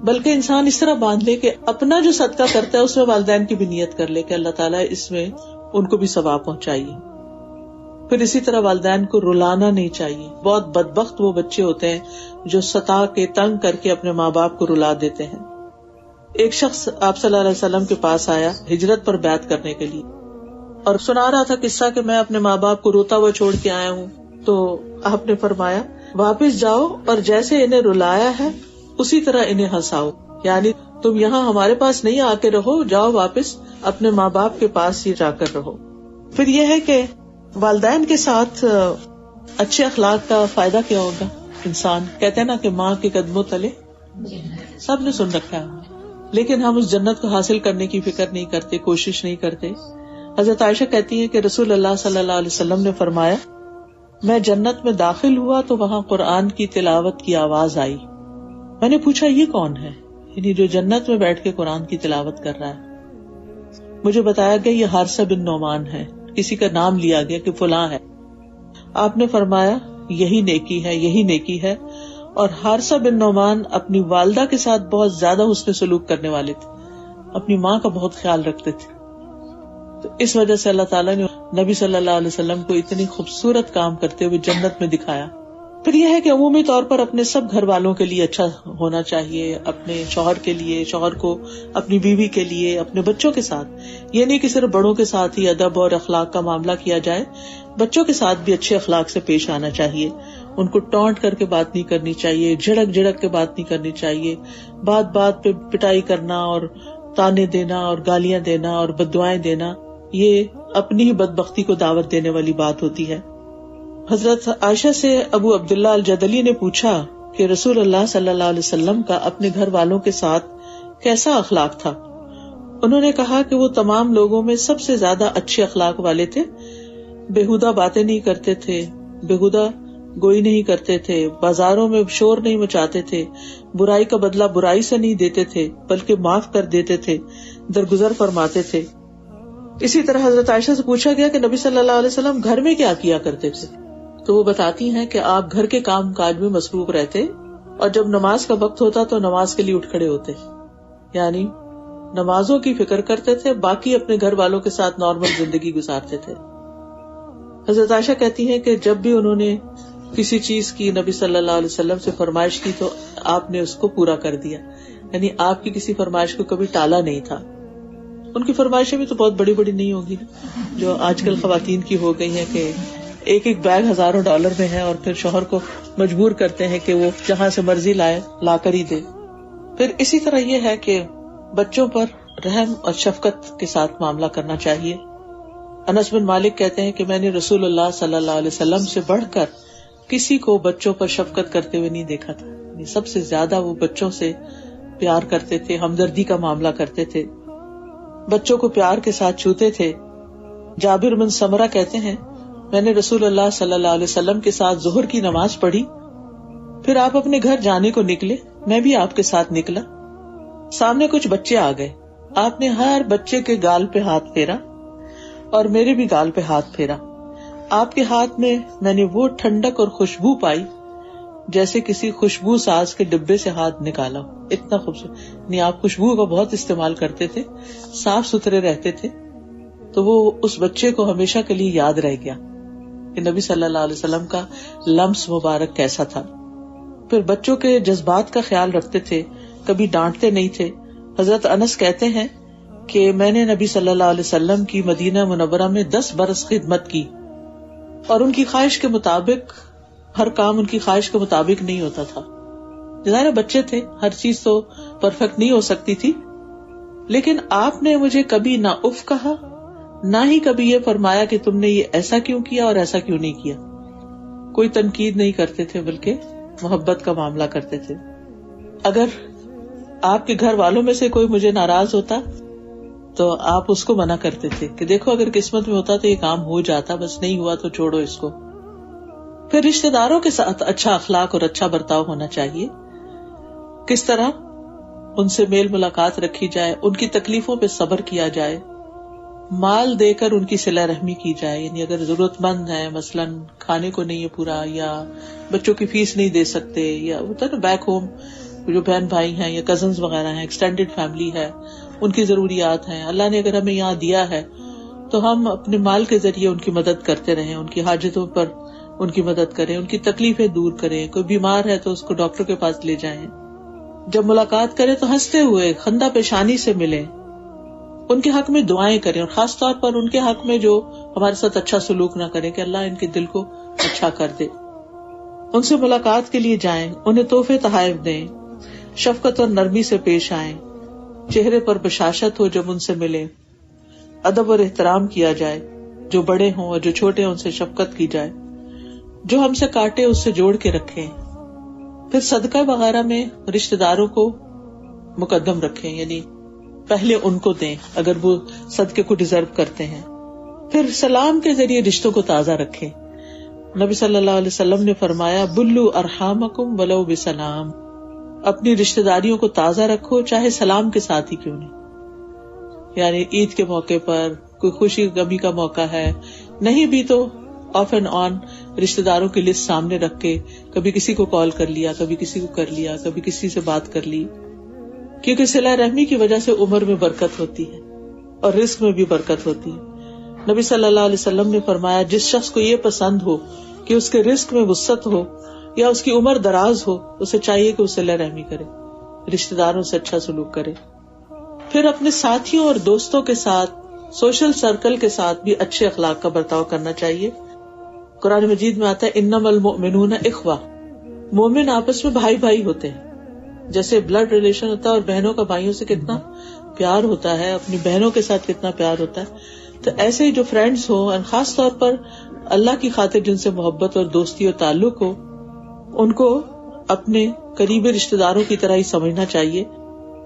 بلکہ انسان اس طرح باندھ لے کہ اپنا جو صدقہ کرتا ہے اس میں والدین کی بھی نیت کر لے کہ اللہ تعالیٰ اس میں ان کو بھی ثواب پہنچائیے. پھر اسی طرح والدین کو رلانا نہیں چاہیے. بہت بدبخت وہ بچے ہوتے ہیں جو ستا کے تنگ کر کے اپنے ماں باپ کو رلا دیتے ہیں. ایک شخص آپ صلی اللہ علیہ وسلم کے پاس آیا ہجرت پر بیعت کرنے کے لیے اور سنا رہا تھا قصہ کہ میں اپنے ماں باپ کو روتا ہوا چھوڑ کے آیا ہوں. تو آپ نے فرمایا واپس جاؤ اور جیسے انہیں رلایا ہے اسی طرح انہیں ہنساؤ، یعنی تم یہاں ہمارے پاس نہیں آ کے رہو، جاؤ واپس اپنے ماں باپ کے پاس ہی جا کر رہو. پھر یہ ہے کہ والدین کے ساتھ اچھے اخلاق کا فائدہ کیا ہوگا. انسان کہتے ہیں نا کہ ماں کے قدموں تلے، سب نے سن رکھا ہے، لیکن ہم اس جنت کو حاصل کرنے کی فکر نہیں کرتے، کوشش نہیں کرتے. حضرت عائشہ کہتی ہیں کہ رسول اللہ صلی اللہ علیہ وسلم نے فرمایا میں جنت میں داخل ہوا تو وہاں قرآن کی تلاوت کی آواز آئی. میں نے پوچھا یہ کون ہے، یعنی جو جنت میں بیٹھ کے قرآن کی تلاوت کر رہا ہے. مجھے بتایا گیا یہ حارثہ بن نعمان ہے، کسی کا نام لیا گیا کہ فلاں ہے. آپ نے فرمایا یہی نیکی ہے، یہی نیکی ہے. اور حارثہ بن نعمان اپنی والدہ کے ساتھ بہت زیادہ حسن سلوک کرنے والے تھے، اپنی ماں کا بہت خیال رکھتے تھے. تو اس وجہ سے اللہ تعالیٰ نے نبی صلی اللہ علیہ وسلم کو اتنی خوبصورت کام کرتے ہوئے جنت میں دکھایا. پھر یہ ہے کہ عمومی طور پر اپنے سب گھر والوں کے لیے اچھا ہونا چاہیے، اپنے شوہر کے لیے، شوہر کو اپنی بیوی کے لیے، اپنے بچوں کے ساتھ. یہ نہیں کہ صرف بڑوں کے ساتھ ہی ادب اور اخلاق کا معاملہ کیا جائے، بچوں کے ساتھ بھی اچھے اخلاق سے پیش آنا چاہیے. ان کو ٹونٹ کر کے بات نہیں کرنی چاہیے، جھڑک جھڑک کے بات نہیں کرنی چاہیے. بات بات پہ پٹائی کرنا اور تانے دینا اور گالیاں دینا اور بددعائیں دینا یہ اپنی ہی بدبختی کو دعوت دینے والی بات ہوتی ہے. حضرت عائشہ سے ابو عبداللہ الجدلی نے پوچھا کہ رسول اللہ صلی اللہ علیہ وسلم کا اپنے گھر والوں کے ساتھ کیسا اخلاق تھا. انہوں نے کہا کہ وہ تمام لوگوں میں سب سے زیادہ اچھے اخلاق والے تھے. بےہودہ باتیں نہیں کرتے تھے، بےہودہ گوئی نہیں کرتے تھے، بازاروں میں شور نہیں مچاتے تھے، برائی کا بدلہ برائی سے نہیں دیتے تھے بلکہ معاف کر دیتے تھے، درگزر فرماتے تھے. اسی طرح حضرت عائشہ سے پوچھا گیا کہ نبی صلی اللہ علیہ وسلم گھر میں کیا کیا کرتے تھے. تو وہ بتاتی ہیں کہ آپ گھر کے کام کاج میں مصروف رہتے اور جب نماز کا وقت ہوتا تو نماز کے لیے اٹھ کھڑے ہوتے، یعنی نمازوں کی فکر کرتے تھے، باقی اپنے گھر والوں کے ساتھ نارمل زندگی گزارتے تھے. حضرت عائشہ کہتی ہیں کہ جب بھی انہوں نے کسی چیز کی نبی صلی اللہ علیہ وسلم سے فرمائش کی تو آپ نے اس کو پورا کر دیا، یعنی آپ کی کسی فرمائش کو کبھی ٹالا نہیں تھا. ان کی فرمائشیں بھی تو بہت بڑی بڑی نہیں ہوگی جو آج کل خواتین کی ہو گئی ہیں کہ ایک ایک بیگ $1000 میں ہے اور پھر شوہر کو مجبور کرتے ہیں کہ وہ جہاں سے مرضی لائے لا کر ہی دے. پھر اسی طرح یہ ہے کہ بچوں پر رحم اور شفقت کے ساتھ معاملہ کرنا چاہیے. انس بن مالک کہتے ہیں کہ میں نے رسول اللہ صلی اللہ علیہ وسلم سے بڑھ کر کسی کو بچوں پر شفقت کرتے ہوئے نہیں دیکھا تھا. سب سے زیادہ وہ بچوں سے پیار کرتے تھے، ہمدردی کا معاملہ کرتے تھے، بچوں کو پیار کے ساتھ چھوتے تھے. جابر بن سمرہ کہتے ہیں میں نے رسول اللہ صلی اللہ علیہ وسلم کے ساتھ ظہر کی نماز پڑھی، پھر آپ اپنے گھر جانے کو نکلے، میں بھی آپ کے ساتھ نکلا. سامنے کچھ بچے آ گئے، آپ نے ہر بچے کے گال پہ ہاتھ پھیرا اور میرے بھی گال پہ ہاتھ پھیرا. آپ کے ہاتھ میں نے وہ ٹھنڈک اور خوشبو پائی جیسے کسی خوشبو ساز کے ڈبے سے ہاتھ نکالا ہو. اتنا خوبصورت، یعنی آپ خوشبو کا بہت استعمال کرتے تھے، صاف ستھرے رہتے تھے. تو وہ اس بچے کو ہمیشہ کے لیے یاد رہ گیا کہ نبی صلی اللہ علیہ وسلم کا لمس مبارک کیسا تھا. پھر بچوں کے جذبات کا خیال رکھتے تھے، کبھی ڈانٹتے نہیں تھے. حضرت انس کہتے ہیں کہ میں نے نبی صلی اللہ علیہ وسلم کی مدینہ منورہ میں 10 برس خدمت کی، اور ان کی خواہش کے مطابق ہر کام ان کی خواہش کے مطابق نہیں ہوتا تھا. ظاہر بچے تھے، ہر چیز تو پرفیکٹ نہیں ہو سکتی تھی، لیکن آپ نے مجھے کبھی نہ اف کہا، نہ ہی کبھی یہ فرمایا کہ تم نے یہ ایسا کیوں کیا اور ایسا کیوں نہیں کیا. کوئی تنقید نہیں کرتے تھے، بلکہ محبت کا معاملہ کرتے تھے. اگر آپ کے گھر والوں میں سے کوئی مجھے ناراض ہوتا تو آپ اس کو منع کرتے تھے کہ دیکھو اگر قسمت میں ہوتا تو یہ کام ہو جاتا، بس نہیں ہوا تو چھوڑو اس کو. پھر رشتہ داروں کے ساتھ اچھا اخلاق اور اچھا برتاؤ ہونا چاہیے. کس طرح ان سے میل ملاقات رکھی جائے، ان کی تکلیفوں پہ صبر کیا جائے، مال دے کر ان کی صلہ رحمی کی جائے. یعنی اگر ضرورت مند ہے، مثلاً کھانے کو نہیں ہے پورا، یا بچوں کی فیس نہیں دے سکتے، یا ہوتا ہے نا بیک ہوم جو بہن بھائی ہیں یا کزنز وغیرہ ہیں، ایکسٹینڈیڈ فیملی ہے، ان کی ضروریات ہیں. اللہ نے اگر ہمیں یہاں دیا ہے تو ہم اپنے مال کے ذریعے ان کی مدد کرتے رہیں، ان کی حاجتوں پر ان کی مدد کریں، ان کی تکلیفیں دور کریں. کوئی بیمار ہے تو اس کو ڈاکٹر کے پاس لے جائیں. جب ملاقات کریں تو ہنستے ہوئے خندہ پیشانی سے ملیں. ان کے حق میں دعائیں کریں، اور خاص طور پر ان کے حق میں جو ہمارے ساتھ اچھا سلوک نہ کریں کہ اللہ ان کے دل کو اچھا کر دے. ان سے ملاقات کے لیے جائیں، انہیں تحفے تحائف دیں، شفقت اور نرمی سے پیش آئیں، چہرے پر بشاشت ہو جب ان سے ملیں، ادب اور احترام کیا جائے، جو بڑے ہوں اور جو چھوٹے ہیں ان سے شفقت کی جائے، جو ہم سے کاٹے اس سے جوڑ کے رکھیں. پھر صدقہ وغیرہ میں رشتہ داروں کو مقدم رکھیں، یعنی پہلے ان کو دیں اگر وہ صدقے کو ڈیزرو کرتے ہیں. پھر سلام کے ذریعے رشتوں کو تازہ رکھیں. نبی صلی اللہ علیہ وسلم نے فرمایا بلو ارحامکم ولو بسلام، اپنی رشتہ داریوں کو تازہ رکھو چاہے سلام کے ساتھ ہی کیوں نہیں. یعنی عید کے موقع پر، کوئی خوشی غمی کا موقع ہے، نہیں بھی تو آف اینڈ آن رشتہ داروں کی لسٹ سامنے رکھ کے کبھی کسی کو کال کر لیا، کبھی کسی کو کر لیا، کبھی کسی سے بات کر لی. کیونکہ صلہ رحمی کی وجہ سے عمر میں برکت ہوتی ہے اور رزق میں بھی برکت ہوتی ہے. نبی صلی اللہ علیہ وسلم نے فرمایا جس شخص کو یہ پسند ہو کہ اس کے رزق میں وسعت ہو یا اس کی عمر دراز ہو، اسے چاہیے کہ وہ صلہ رحمی کرے، رشتہ داروں سے اچھا سلوک کرے. پھر اپنے ساتھیوں اور دوستوں کے ساتھ، سوشل سرکل کے ساتھ بھی اچھے اخلاق کا برتاؤ کرنا چاہیے. قرآن مجید میں آتا ہے انما المؤمنون اخوہ، مومن آپس میں بھائی بھائی ہوتے ہیں. جیسے بلڈ ریلیشن ہوتا ہے اور بہنوں کا بھائیوں سے کتنا پیار ہوتا ہے، اپنی بہنوں کے ساتھ کتنا پیار ہوتا ہے، تو ایسے ہی جو فرینڈز ہوں، اور خاص طور پر اللہ کی خاطر جن سے محبت اور دوستی اور تعلق ہو، ان کو اپنے قریبی رشتہ داروں کی طرح ہی سمجھنا چاہیے.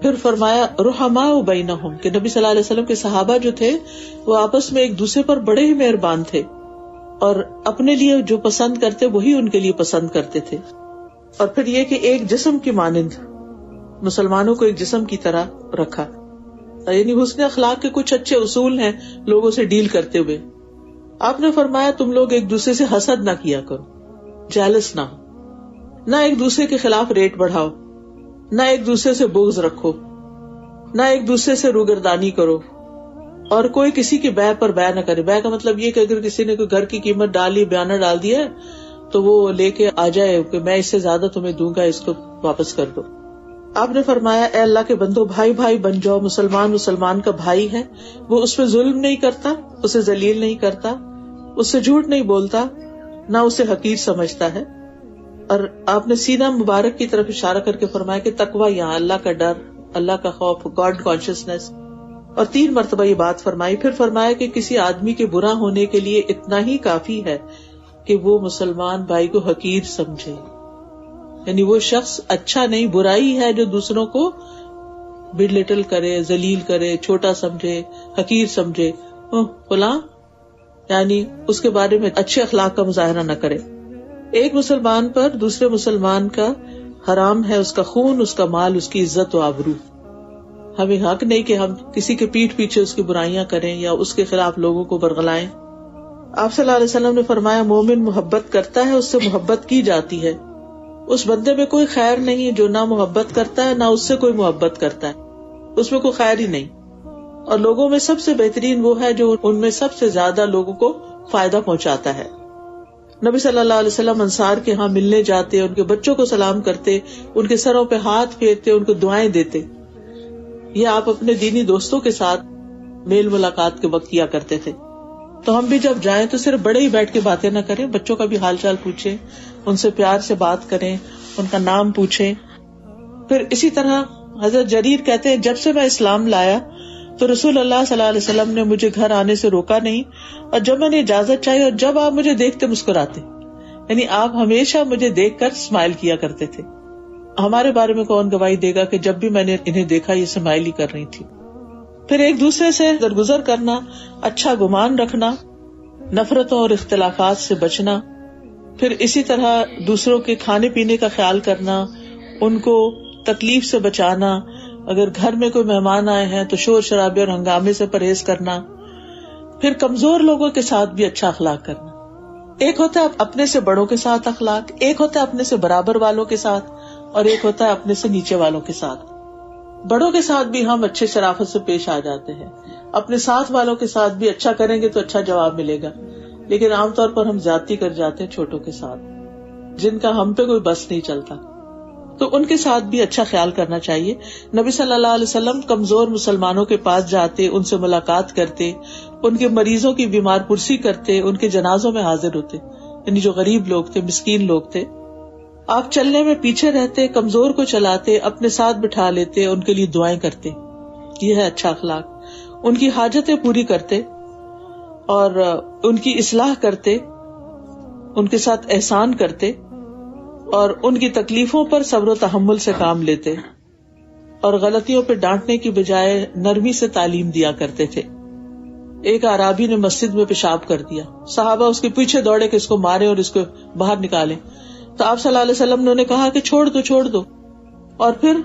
پھر فرمایا رحماء بینہم، کہ نبی صلی اللہ علیہ وسلم کے صحابہ جو تھے وہ آپس میں ایک دوسرے پر بڑے ہی مہربان تھے، اور اپنے لیے جو پسند کرتے وہی ان کے لیے پسند کرتے تھے. اور پھر یہ کہ ایک جسم کی مانند مسلمانوں کو ایک جسم کی طرح رکھا. یعنی حسن اخلاق کے کچھ اچھے اصول ہیں لوگوں سے ڈیل کرتے ہوئے. آپ نے فرمایا تم لوگ ایک دوسرے سے حسد نہ کیا کرو، جیلس نہ ہو، نہ ایک دوسرے کے خلاف ریٹ بڑھاؤ، نہ ایک دوسرے سے بغض رکھو، نہ ایک دوسرے سے روگردانی کرو، اور کوئی کسی کی بے پر بے نہ کرے. بے کا مطلب یہ کہ اگر کسی نے کوئی گھر کی قیمت ڈالی، بیانہ ڈال دیا تو وہ لے کے آ جائے کہ میں اس سے زیادہ تمہیں دوں گا، اس کو واپس کر دو. آپ نے فرمایا اے اللہ کے بندو، بھائی بھائی بن جاؤ. مسلمان کا بھائی ہے، وہ اس پہ ظلم نہیں کرتا، اسے ذلیل نہیں کرتا، اس سے جھوٹ نہیں بولتا، نہ اسے حقیر سمجھتا ہے. اور آپ نے سینہ مبارک کی طرف اشارہ کر کے فرمایا کہ تقوی، یہاں اللہ کا ڈر، اللہ کا خوف، گاڈ کانشیسنس. اور 3 مرتبہ یہ بات فرمائی. پھر فرمایا کہ کسی آدمی کے برا ہونے کے لیے اتنا ہی کافی ہے کہ وہ مسلمان بھائی کو حقیر سمجھے. یعنی وہ شخص اچھا نہیں، برائی ہے جو دوسروں کو بلٹل کرے، ذلیل کرے، چھوٹا سمجھے، حقیر سمجھے. فلاں، یعنی اس کے بارے میں اچھے اخلاق کا مظاہرہ نہ کرے. ایک مسلمان پر دوسرے مسلمان کا حرام ہے، اس کا خون، اس کا مال، اس کی عزت و آبرو. ہمیں حق نہیں کہ ہم کسی کے پیٹھ پیچھے اس کی برائیاں کریں یا اس کے خلاف لوگوں کو برگلائیں. آپ صلی اللہ علیہ وسلم نے فرمایا مومن محبت کرتا ہے، اس سے محبت کی جاتی ہے. اس بندے میں کوئی خیر نہیں جو نہ محبت کرتا ہے، نہ اس سے کوئی محبت کرتا ہے، اس میں کوئی خیر ہی نہیں. اور لوگوں میں سب سے بہترین وہ ہے جو ان میں سب سے زیادہ لوگوں کو فائدہ پہنچاتا ہے. نبی صلی اللہ علیہ وسلم انصار کے ہاں ملنے جاتے، ان کے بچوں کو سلام کرتے، ان کے سروں پہ ہاتھ پھیرتے، ان کو دعائیں دیتے. یہ آپ اپنے دینی دوستوں کے ساتھ میل ملاقات کے وقت کیا کرتے تھے. تو ہم بھی جب جائیں تو صرف بڑے ہی بیٹھ کے باتیں نہ کریں, بچوں کا بھی حال چال پوچھیں, ان سے پیار سے بات کریں, ان کا نام پوچھیں. پھر اسی طرح حضرت جریر کہتے ہیں جب سے میں اسلام لایا تو رسول اللہ صلی اللہ علیہ وسلم نے مجھے گھر آنے سے روکا نہیں, اور جب میں نے اجازت چاہی اور جب آپ مجھے دیکھتے مسکراتے, یعنی آپ ہمیشہ مجھے دیکھ کر اسمائل کیا کرتے تھے. ہمارے بارے میں کون گواہی دے گا کہ جب بھی میں نے انہیں دیکھا یہ اسمائل ہی کر رہی تھی. پھر ایک دوسرے سے درگزر کرنا, اچھا گمان رکھنا, نفرتوں اور اختلافات سے بچنا. پھر اسی طرح دوسروں کے کھانے پینے کا خیال کرنا, ان کو تکلیف سے بچانا. اگر گھر میں کوئی مہمان آئے ہیں تو شور شرابے اور ہنگامے سے پرہیز کرنا. پھر کمزور لوگوں کے ساتھ بھی اچھا اخلاق کرنا. ایک ہوتا ہے اپنے سے بڑوں کے ساتھ اخلاق, ایک ہوتا ہے اپنے سے برابر والوں کے ساتھ, اور ایک ہوتا ہے اپنے سے نیچے والوں کے ساتھ. بڑوں کے ساتھ بھی ہم اچھے شرافت سے پیش آ جاتے ہیں, اپنے ساتھ والوں کے ساتھ بھی اچھا کریں گے تو اچھا جواب ملے گا. لیکن عام طور پر ہم زیادتی کر جاتے ہیں چھوٹوں کے ساتھ, جن کا ہم پہ کوئی بس نہیں چلتا, تو ان کے ساتھ بھی اچھا خیال کرنا چاہیے. نبی صلی اللہ علیہ وسلم کمزور مسلمانوں کے پاس جاتے, ان سے ملاقات کرتے, ان کے مریضوں کی بیمار پرسی کرتے, ان کے جنازوں میں حاضر ہوتے, یعنی جو غریب لوگ تھے, مسکین لوگ تھے. آپ چلنے میں پیچھے رہتے, کمزور کو چلاتے, اپنے ساتھ بٹھا لیتے, ان کے لیے دعائیں کرتے. یہ ہے اچھا اخلاق. ان کی حاجتیں پوری کرتے اور ان کی اصلاح کرتے, ان کے ساتھ احسان کرتے, اور ان کی تکلیفوں پر صبر و تحمل سے کام لیتے, اور غلطیوں پہ ڈانٹنے کی بجائے نرمی سے تعلیم دیا کرتے تھے. ایک اعرابی نے مسجد میں پیشاب کر دیا, صحابہ اس کے پیچھے دوڑے کہ اس کو مارے اور اس کو باہر نکالیں. تو آپ صلی اللہ علیہ وسلم نے انہیں کہا کہ چھوڑ دو, اور پھر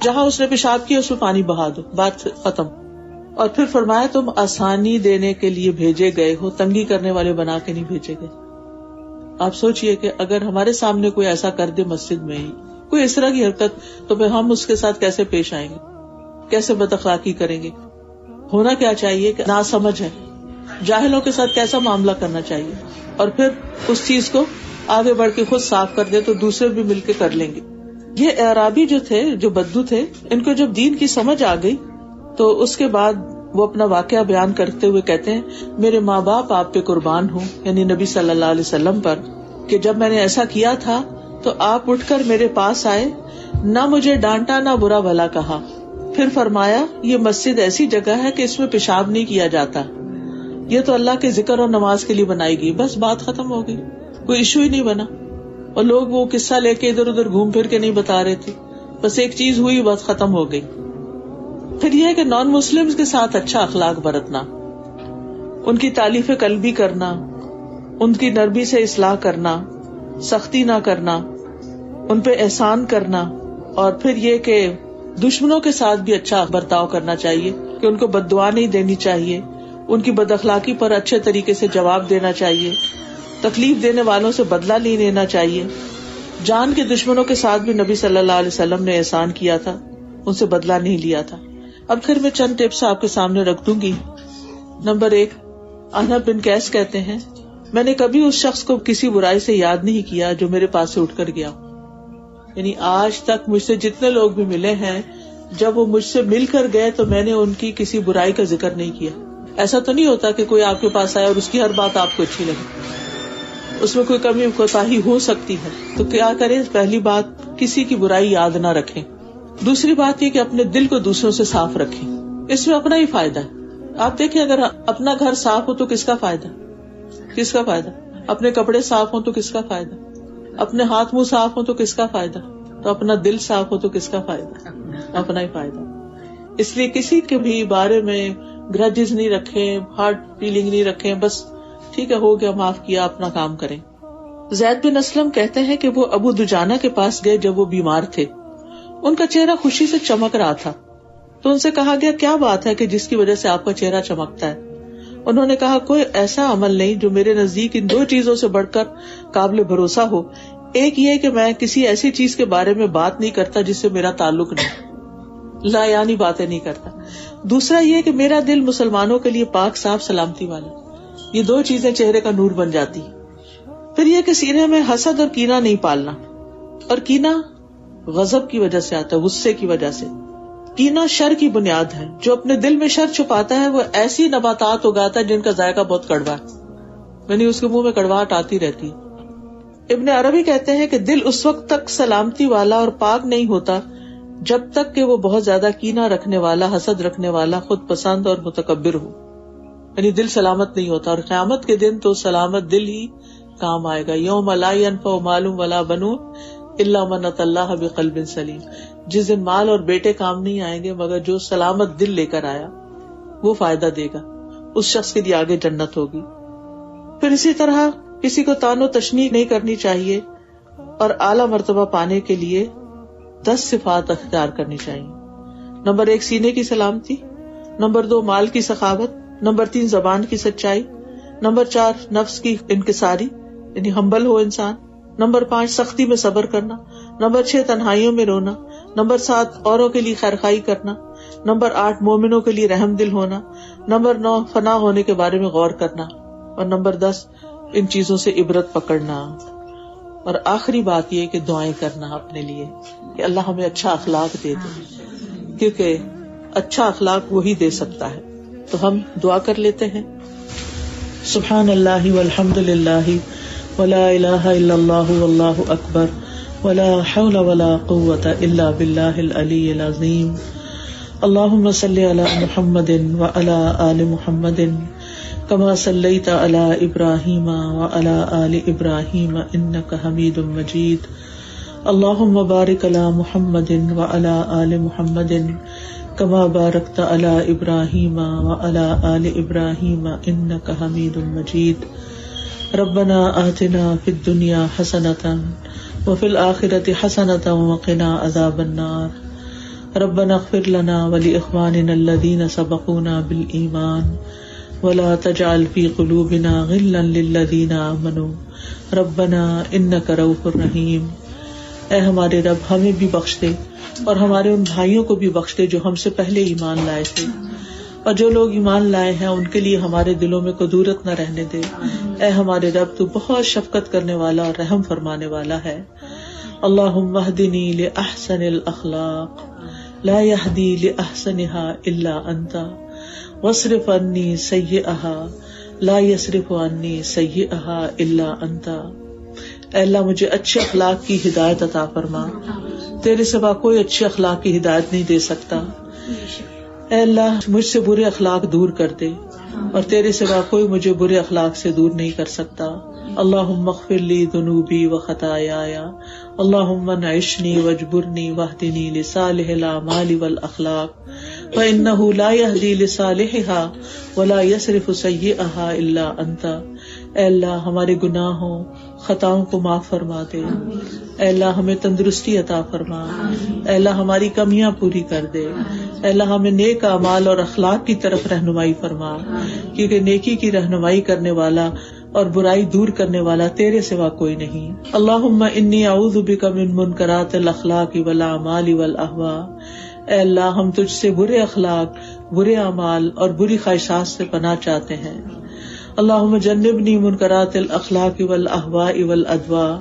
جہاں اس نے پیشاب کیا اس میں پانی بہا دو, بات ختم. اور پھر فرمایا تم آسانی دینے کے لیے بھیجے گئے ہو, تنگی کرنے والے بنا کے نہیں بھیجے گئے. آپ سوچئے کہ اگر ہمارے سامنے کوئی ایسا کر دے مسجد میں ہی, کوئی اس طرح کی حرکت, تو پھر ہم اس کے ساتھ کیسے پیش آئیں گے, کیسے بد اخلاقی کریں گے. ہونا کیا چاہیے کہ ناسمجھ ہے, جاہلوں کے ساتھ کیسا معاملہ کرنا چاہیے, اور پھر اس چیز کو آگے بڑھ کے خود صاف کر دے تو دوسرے بھی مل کے کر لیں گے. یہ اعرابی جو تھے, جو بدو تھے, ان کو جب دین کی سمجھ آ گئی تو اس کے بعد وہ اپنا واقعہ بیان کرتے ہوئے کہتے ہیں میرے ماں باپ آپ پہ قربان ہوں, یعنی نبی صلی اللہ علیہ وسلم پر, کہ جب میں نے ایسا کیا تھا تو آپ اٹھ کر میرے پاس آئے, نہ مجھے ڈانٹا نہ برا بھلا کہا. پھر فرمایا یہ مسجد ایسی جگہ ہے کہ اس میں پیشاب نہیں کیا جاتا, یہ تو اللہ کے ذکر اور نماز کے لیے بنائی گئی. بس بات ختم ہو گئی, کوئی ایشو ہی نہیں بنا. اور لوگ وہ قصہ لے کے ادھر ادھر گھوم پھر کے نہیں بتا رہے تھے, بس ایک چیز ہوئی, بات ختم ہو گئی. پھر یہ ہے کہ نان مسلم کے ساتھ اچھا اخلاق برتنا, ان کی تعلیف قلبی کرنا, ان کی نرمی سے اصلاح کرنا, سختی نہ کرنا, ان پہ احسان کرنا. اور پھر یہ کہ دشمنوں کے ساتھ بھی اچھا برتاؤ کرنا چاہیے, کہ ان کو بد دعا نہیں دینی چاہیے, ان کی بد اخلاقی پر اچھے طریقے سے جواب دینا چاہیے, تکلیف دینے والوں سے بدلہ نہیں لینا چاہیے. جان کے دشمنوں کے ساتھ بھی نبی صلی اللہ علیہ وسلم نے احسان کیا تھا, ان سے بدلہ نہیں لیا تھا. اب پھر میں چند ٹپس آپ کے سامنے رکھ دوں گی. نمبر 1, احنف بن قیس کہتے ہیں میں نے کبھی اس شخص کو کسی برائی سے یاد نہیں کیا جو میرے پاس سے اٹھ کر گیا. یعنی آج تک مجھ سے جتنے لوگ بھی ملے ہیں, جب وہ مجھ سے مل کر گئے تو میں نے ان کی کسی برائی کا ذکر نہیں کیا. ایسا تو نہیں ہوتا کہ کوئی آپ کے پاس آئے اور اس کی ہر بات آپ کو اچھی لگے, اس میں کوئی کمی کوتاہی ہو سکتی ہے. تو کیا کریں, پہلی بات کسی کی برائی یاد نہ رکھیں. دوسری بات یہ کہ اپنے دل کو دوسروں سے صاف رکھیں, اس میں اپنا ہی فائدہ ہے. آپ دیکھیں اگر اپنا گھر صاف ہو تو کس کا فائدہ, کس کا فائدہ, اپنے کپڑے صاف ہوں تو کس کا فائدہ, اپنے ہاتھ منہ صاف ہوں تو کس کا فائدہ, تو اپنا دل صاف ہو تو کس کا فائدہ, اپنا ہی فائدہ. اس لیے کسی کے بھی بارے میں گرجز نہیں رکھیں, ہارڈ فیلنگ نہیں رکھیں, بس ٹھیک ہے ہو گیا, معاف کیا, اپنا کام کریں. زید بن اسلم کہتے ہیں کہ وہ ابو دجانہ کے پاس گئے جب وہ بیمار تھے. ان کا چہرہ خوشی سے چمک رہا تھا, تو ان سے کہا گیا کیا بات ہے کہ جس کی وجہ سے آپ کا چہرہ چمکتا ہے؟ انہوں نے کہا کوئی ایسا عمل نہیں جو میرے نزدیک ان 2 چیزوں سے بڑھ کر قابل بھروسہ ہو. ایک یہ کہ میں کسی ایسی چیز کے بارے میں بات نہیں کرتا جس سے میرا تعلق نہیں, لا یعنی باتیں نہیں کرتا. دوسرا یہ کہ میرا دل مسلمانوں کے لیے پاک صاف سلامتی والا. یہ 2 چیزیں چہرے کا نور بن جاتی. پھر یہ کہ سینے میں حسد اور کینہ نہیں پالنا, اور کینہ غضب کی وجہ سے آتا ہے, غصے کی وجہ سے. کینہ شر کی بنیاد ہے. جو اپنے دل میں شر چھپاتا ہے وہ ایسی نباتات اگاتا ہے جن کا ذائقہ بہت کڑوا ہے، یعنی اس کے منہ میں کڑواہٹ آتی رہتی. ابن عربی کہتے ہیں کہ دل اس وقت تک سلامتی والا اور پاک نہیں ہوتا جب تک کہ وہ بہت زیادہ کینہ رکھنے والا، حسد رکھنے والا، خود پسند اور متکبر ہو. یعنی دل سلامت نہیں ہوتا، اور قیامت کے دن تو سلامت دل ہی کام آئے گا. یوم لا ينفع مال ولا بنون الا من اتى الله بقلب سلیم. جس دن مال اور بیٹے کام نہیں آئیں گے مگر جو سلامت دل لے کر آیا وہ فائدہ دے گا، اس شخص کے لیے آگے جنت ہوگی. پھر اسی طرح کسی کو تان و تشنیع نہیں کرنی چاہیے، اور اعلیٰ مرتبہ پانے کے لیے 10 صفات اختیار کرنی چاہیے. نمبر 1 سینے کی سلامتی، نمبر 2 مال کی سخاوت، نمبر 3 زبان کی سچائی، نمبر 4 نفس کی انکساری یعنی ہمبل ہو انسان، نمبر 5 سختی میں صبر کرنا، نمبر 6 تنہائیوں میں رونا، نمبر 7 اوروں کے لیے خیرخواہی کرنا، نمبر 8 مومنوں کے لیے رحم دل ہونا، نمبر 9 فنا ہونے کے بارے میں غور کرنا، اور نمبر 10 ان چیزوں سے عبرت پکڑنا. اور آخری بات یہ کہ دعائیں کرنا اپنے لیے کہ اللہ ہمیں اچھا اخلاق دے دے، کیونکہ اچھا اخلاق وہی دے سکتا ہے. تو ہم دعا کر لیتے ہیں. سبحان اللہ والحمد للہ ولا الہ الا اللہ واللہ اکبر ولا حول ولا قوة الا باللہ العلی العظیم. اللہم صلی علی محمد وعلی آل محمد کما صلیت علی ابراہیم وعلی آل ابراہیم انک حمید مجید. اللہم بارک علی محمد وعلی آل محمد کما بارکت علی ابراہیم وعلی آل ابراہیم انک حمید مجید. ربنا آتنا فی الدنیا حسنۃ وفی الآخرۃ حسنۃ وقنا عذاب النار. ربنا اغفر لنا ولاخواننا الذین سبقونا بالایمان ولا تجعل فی قلوبنا غلا للذین آمنوا ربنا انک رؤوف رحیم. اے ہمارے رب ہمیں بھی بخش دے اور ہمارے ان بھائیوں کو بھی بخش دے جو ہم سے پہلے ایمان لائے تھے، اور جو لوگ ایمان لائے ہیں ان کے لیے ہمارے دلوں میں کدورت نہ رہنے دے. اے ہمارے رب تو بہت شفقت کرنے والا اور رحم فرمانے والا ہے. اللہم اہدنی لأحسن الاخلاق لا یہدی لأحسنها الا انت واصرف عنی سیئها لا یصرف عنی سیئها الا انت. اے اللہ مجھے اچھے اخلاق کی ہدایت عطا فرما، تیرے سوا کوئی اچھے اخلاق کی ہدایت نہیں دے سکتا. اے اللہ مجھ سے برے اخلاق دور کر دے، اور تیرے سوا کوئی مجھے برے اخلاق سے دور نہیں کر سکتا. اللہم اغفر لی ذنوبی وخطایایا، اللہم انعشنی واجبرنی واہدنی لصالح الاعمال والاخلاق فانہ لا یہدی لصالحها ولا یصرف سیئها الا انت. اے اللہ ہمارے گناہوں خطاؤں کو معاف فرما دے. اے اللہ ہمیں تندرستی عطا فرما. اے اللہ ہماری کمیاں پوری کر دے. اے اللہ ہمیں نیک اعمال اور اخلاق کی طرف رہنمائی فرما، کیونکہ نیکی کی رہنمائی کرنے والا اور برائی دور کرنے والا تیرے سوا کوئی نہیں. اللہم انی اعوذ بک من منکرات الاخلاق والاعمال والاہواء. اے اللہ ہم تجھ سے برے اخلاق، برے اعمال اور بری خواہشات سے پناہ چاہتے ہیں. اللہم جنبنی منکرات الاخلاق والاہواء والادواء.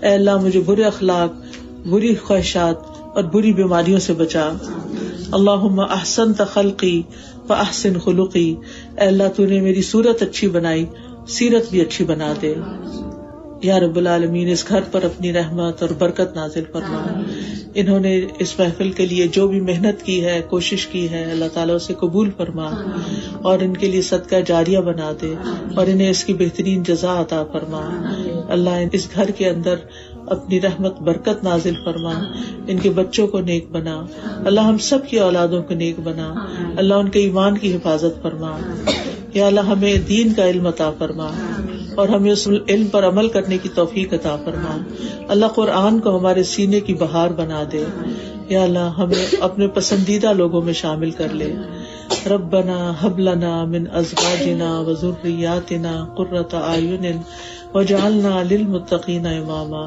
اے اللہ مجھے برے اخلاق، بری خواہشات اور بری بیماریوں سے بچا. اللہم احسنت خلقی فاحسن خلقی. اے اللہ تو نے میری صورت اچھی بنائی، سیرت بھی اچھی بنا دے. یا رب العالمین اس گھر پر اپنی رحمت اور برکت نازل فرما. انہوں نے اس محفل کے لیے جو بھی محنت کی ہے، کوشش کی ہے، اللہ تعالیٰ اسے قبول فرما اور ان کے لیے صدقہ جاریہ بنا دے اور انہیں اس کی بہترین جزا عطا فرما. اللہ اس گھر کے اندر اپنی رحمت برکت نازل فرما. ان کے بچوں کو نیک بنا. اللہ ہم سب کی اولادوں کو نیک بنا. اللہ ان کے ایمان کی حفاظت فرما. یا اللہ ہمیں دین کا علم عطا فرما اور ہمیں اس علم پر عمل کرنے کی توفیق عطا فرما. اللہ قرآن کو ہمارے سینے کی بہار بنا دے. یا اللہ ہمیں اپنے پسندیدہ لوگوں میں شامل کر لے. ربنا هب لنا من ازواجنا وذرياتنا قرة اعین وجعلنا للمتقین اماما.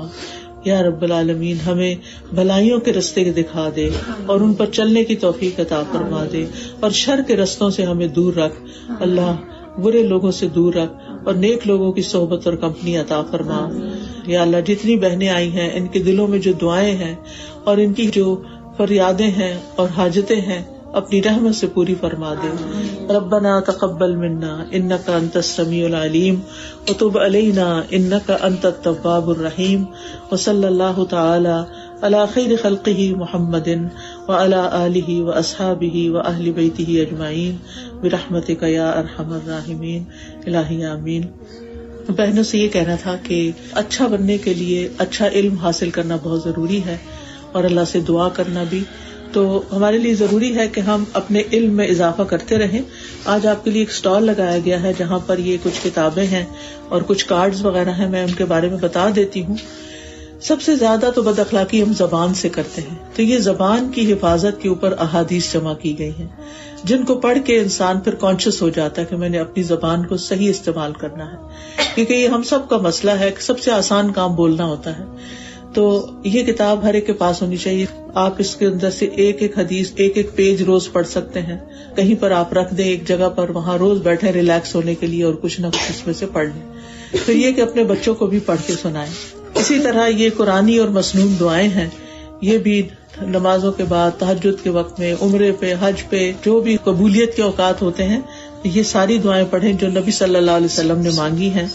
یا رب العالمین ہمیں بھلائیوں کے رستے دکھا دے اور ان پر چلنے کی توفیق عطا فرما دے اور شر کے رستوں سے ہمیں دور رکھ. اللہ برے لوگوں سے دور رکھ اور نیک لوگوں کی صحبت اور کمپنی عطا فرما. یا اللہ جتنی بہنیں آئی ہیں ان کے دلوں میں جو دعائیں ہیں اور ان کی جو فریادیں ہیں اور حاجتیں ہیں اپنی رحمت سے پوری فرما دے. ربنا تقبل منا انک انت السمیع العلیم وتب علینا انک انت التواب الرحیم وصلی اللہ تعالی علی خیر خلقہ محمد وعلی آلہ واصحابہ واہل بیتہ اجمعین برحمتک یا ارحم الراحمین. الہی آمین. بہنوں سے یہ کہنا تھا کہ اچھا بننے کے لیے اچھا علم حاصل کرنا بہت ضروری ہے اور اللہ سے دعا کرنا بھی. تو ہمارے لیے ضروری ہے کہ ہم اپنے علم میں اضافہ کرتے رہیں. آج آپ کے لیے ایک اسٹال لگایا گیا ہے جہاں پر یہ کچھ کتابیں ہیں اور کچھ کارڈز وغیرہ ہیں. میں ان کے بارے میں بتا دیتی ہوں. سب سے زیادہ تو بد اخلاقی ہم زبان سے کرتے ہیں، تو یہ زبان کی حفاظت کے اوپر احادیث جمع کی گئی ہیں جن کو پڑھ کے انسان پھر کانشیس ہو جاتا ہے کہ میں نے اپنی زبان کو صحیح استعمال کرنا ہے، کیونکہ یہ ہم سب کا مسئلہ ہے کہ سب سے آسان کام بولنا ہوتا ہے. تو یہ کتاب ہر ایک کے پاس ہونی چاہیے. آپ اس کے اندر سے ایک ایک حدیث، ایک ایک پیج روز پڑھ سکتے ہیں. کہیں پر آپ رکھ دیں ایک جگہ پر، وہاں روز بیٹھے ریلیکس ہونے کے لیے اور کچھ نہ کچھ اس میں سے پڑھ لیں. پھر یہ کہ اپنے بچوں کو بھی پڑھ کے سنائیں. اسی طرح یہ قرآنی اور مسنون دعائیں ہیں، یہ بھی نمازوں کے بعد، تہجد کے وقت میں، عمرے پہ، حج پہ، جو بھی قبولیت کے اوقات ہوتے ہیں، یہ ساری دعائیں پڑھیں جو نبی صلی اللہ علیہ وسلم نے مانگی ہیں.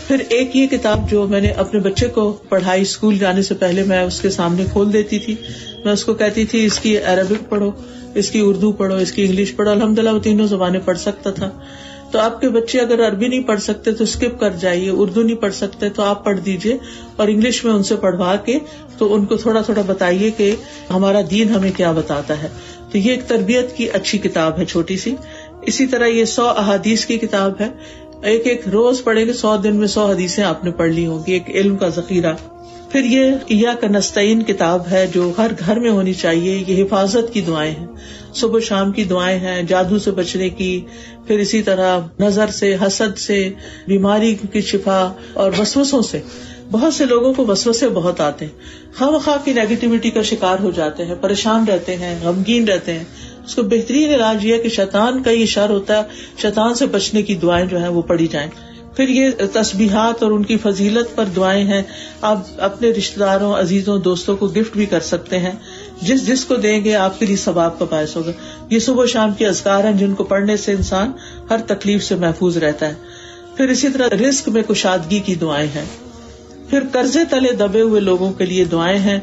پھر ایک یہ کتاب جو میں نے اپنے بچے کو پڑھائی، اسکول جانے سے پہلے میں اس کے سامنے کھول دیتی تھی. میں اس کو کہتی تھی اس کی عربک پڑھو، اس کی اردو پڑھو، اس کی انگلش پڑھو. الحمدللہ وہ تینوں زبانیں پڑھ سکتا تھا. تو آپ کے بچے اگر عربی نہیں پڑھ سکتے تو اسکپ کر جائیے، اردو نہیں پڑھ سکتے تو آپ پڑھ دیجئے، اور انگلش میں ان سے پڑھوا کے تو ان کو تھوڑا تھوڑا بتائیے کہ ہمارا دین ہمیں کیا بتاتا ہے. تو یہ ایک تربیت کی اچھی کتاب ہے، چھوٹی سی. اسی طرح یہ 100 احادیث کی کتاب ہے. ایک ایک روز پڑھے گے، 100 دن میں 100 حدیثیں آپ نے پڑھ لی ہوں گی. ایک علم کا ذخیرہ. پھر یہ ایاک نستعین کتاب ہے جو ہر گھر میں ہونی چاہیے. یہ حفاظت کی دعائیں ہیں، صبح شام کی دعائیں ہیں، جادو سے بچنے کی، پھر اسی طرح نظر سے، حسد سے، بیماری کی شفا اور وسوسوں سے. بہت سے لوگوں کو وسوسے بہت آتے ہیں، خواہ کی نیگیٹیوٹی کا شکار ہو جاتے ہیں، پریشان رہتے ہیں، غمگین رہتے ہیں. اس کو بہترین علاج یہ ہے کہ شیطان کا یہ شر ہوتا ہے، شیطان سے بچنے کی دعائیں جو ہیں وہ پڑھی جائیں. پھر یہ تسبیحات اور ان کی فضیلت پر دعائیں ہیں. آپ اپنے رشتہ داروں، عزیزوں، دوستوں کو گفٹ بھی کر سکتے ہیں. جس کو دیں گے آپ کے لیے ثواب کا باعث ہوگا. یہ صبح شام کے اذکار ہیں جن کو پڑھنے سے انسان ہر تکلیف سے محفوظ رہتا ہے. پھر اسی طرح رزق میں کشادگی کی دعائیں ہیں. پھر قرضے تلے دبے ہوئے لوگوں کے لیے دعائیں ہیں،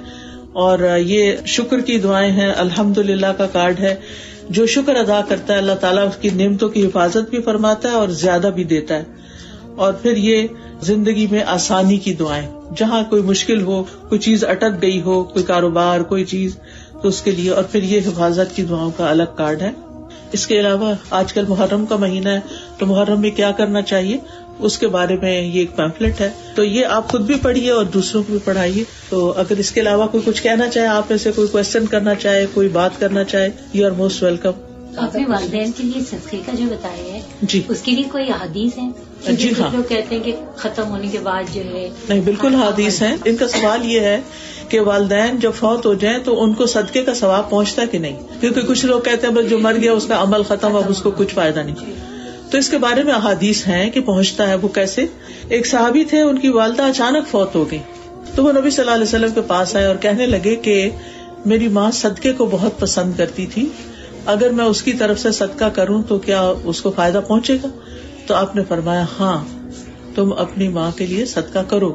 اور یہ شکر کی دعائیں ہیں. الحمدللہ کا کارڈ ہے. جو شکر ادا کرتا ہے اللہ تعالیٰ اس کی نعمتوں کی حفاظت بھی فرماتا ہے اور زیادہ بھی دیتا ہے. اور پھر یہ زندگی میں آسانی کی دعائیں، جہاں کوئی مشکل ہو، کوئی چیز اٹک گئی ہو، کوئی کاروبار، کوئی چیز، تو اس کے لیے. اور پھر یہ حفاظت کی دعاؤں کا الگ کارڈ ہے. اس کے علاوہ آج کل محرم کا مہینہ ہے، تو محرم میں کیا کرنا چاہیے اس کے بارے میں یہ ایک پیمفلٹ ہے. تو یہ آپ خود بھی پڑھیے اور دوسروں کو بھی پڑھائیے. تو اگر اس کے علاوہ کوئی کچھ کہنا چاہے، آپ میں سے کوئی کوشچن کرنا چاہے، کوئی بات کرنا چاہے، یو آر موسٹ ویلکم.
آپ نے والدین کے لیے صدقے کا جو بتایا ہے،
جی،
اس کے لیے کوئی حدیث ہے؟
جی ہاں،
لوگ کہتے ہیں کہ ختم ہونے کے بعد جو ہے،
نہیں بالکل حدیث ہیں. ان کا سوال یہ ہے کہ والدین جب فوت ہو جائیں تو ان کو صدقے کا ثواب پہنچتا ہے کہ نہیں، کیونکہ کچھ لوگ کہتے ہیں بس جو مر گیا اس کا عمل ختم، اب اس کو کچھ فائدہ نہیں. تو اس کے بارے میں احادیث ہیں کہ پہنچتا ہے. وہ کیسے؟ ایک صحابی تھے، ان کی والدہ اچانک فوت ہو گئی، تو وہ نبی صلی اللہ علیہ وسلم کے پاس آئے اور کہنے لگے کہ میری ماں صدقے کو بہت پسند کرتی تھی، اگر میں اس کی طرف سے صدقہ کروں تو کیا اس کو فائدہ پہنچے گا؟ تو آپ نے فرمایا ہاں، تم اپنی ماں کے لیے صدقہ کرو.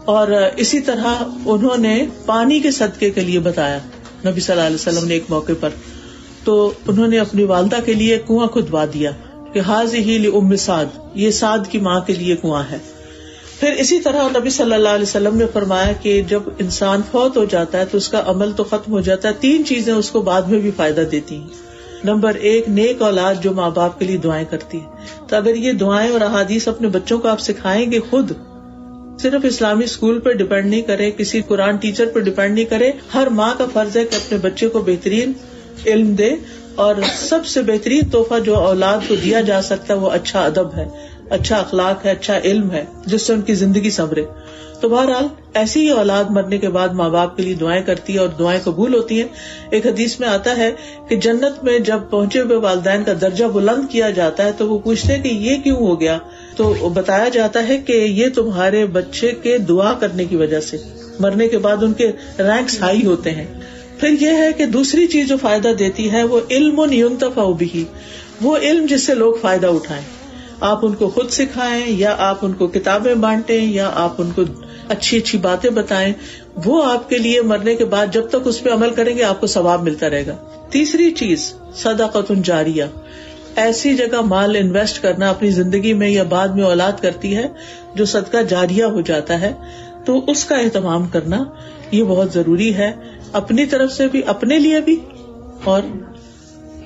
اور اسی طرح انہوں نے پانی کے صدقے کے لیے بتایا نبی صلی اللہ علیہ وسلم نے ایک موقع پر. تو انہوں نے اپنی والدہ کے لیے کنواں کھدوا دیا کہ ہاذہ لأم سعد، یہ سعد کی ماں کے لیے کنواں ہے. پھر اسی طرح نبی صلی اللہ علیہ وسلم نے فرمایا کہ جب انسان فوت ہو جاتا ہے تو اس کا عمل تو ختم ہو جاتا ہے، 3 چیزیں اس کو بعد میں بھی فائدہ دیتی ہیں. نمبر 1، نیک اولاد جو ماں باپ کے لیے دعائیں کرتی ہے. تو اگر یہ دعائیں اور احادیث اپنے بچوں کو آپ سکھائیں گے، خود صرف اسلامی اسکول پہ ڈیپینڈ نہیں کرے، کسی قرآن ٹیچر پہ ڈیپینڈ نہیں کرے. ہر ماں کا فرض ہے کہ اپنے بچے کو بہترین علم دے، اور سب سے بہترین تحفہ جو اولاد کو دیا جا سکتا ہے وہ اچھا ادب ہے، اچھا اخلاق ہے، اچھا علم ہے، جس سے ان کی زندگی سنورے. تو بہرحال ایسی ہی اولاد مرنے کے بعد ماں باپ کے لیے دعائیں کرتی ہے اور دعائیں قبول ہوتی ہیں. ایک حدیث میں آتا ہے کہ جنت میں جب پہنچے ہوئے والدین کا درجہ بلند کیا جاتا ہے تو وہ پوچھتے ہیں کہ یہ کیوں ہو گیا؟ تو بتایا جاتا ہے کہ یہ تمہارے بچے کے دعا کرنے کی وجہ سے، مرنے کے بعد ان کے رینکس ہائی ہوتے ہیں. پھر یہ ہے کہ دوسری چیز جو فائدہ دیتی ہے وہ علم ينتفع به، وہ علم جس سے لوگ فائدہ اٹھائیں. آپ ان کو خود سکھائیں یا آپ ان کو کتابیں بانٹیں یا آپ ان کو اچھی اچھی باتیں بتائیں، وہ آپ کے لیے مرنے کے بعد جب تک اس پہ عمل کریں گے آپ کو ثواب ملتا رہے گا. تیسری چیز صدقۃ جاریہ، ایسی جگہ مال انویسٹ کرنا اپنی زندگی میں یا بعد میں اولاد کرتی ہے جو صدقہ جاریہ ہو جاتا ہے، تو اس کا اہتمام کرنا یہ بہت ضروری ہے، اپنی طرف سے بھی، اپنے لیے بھی اور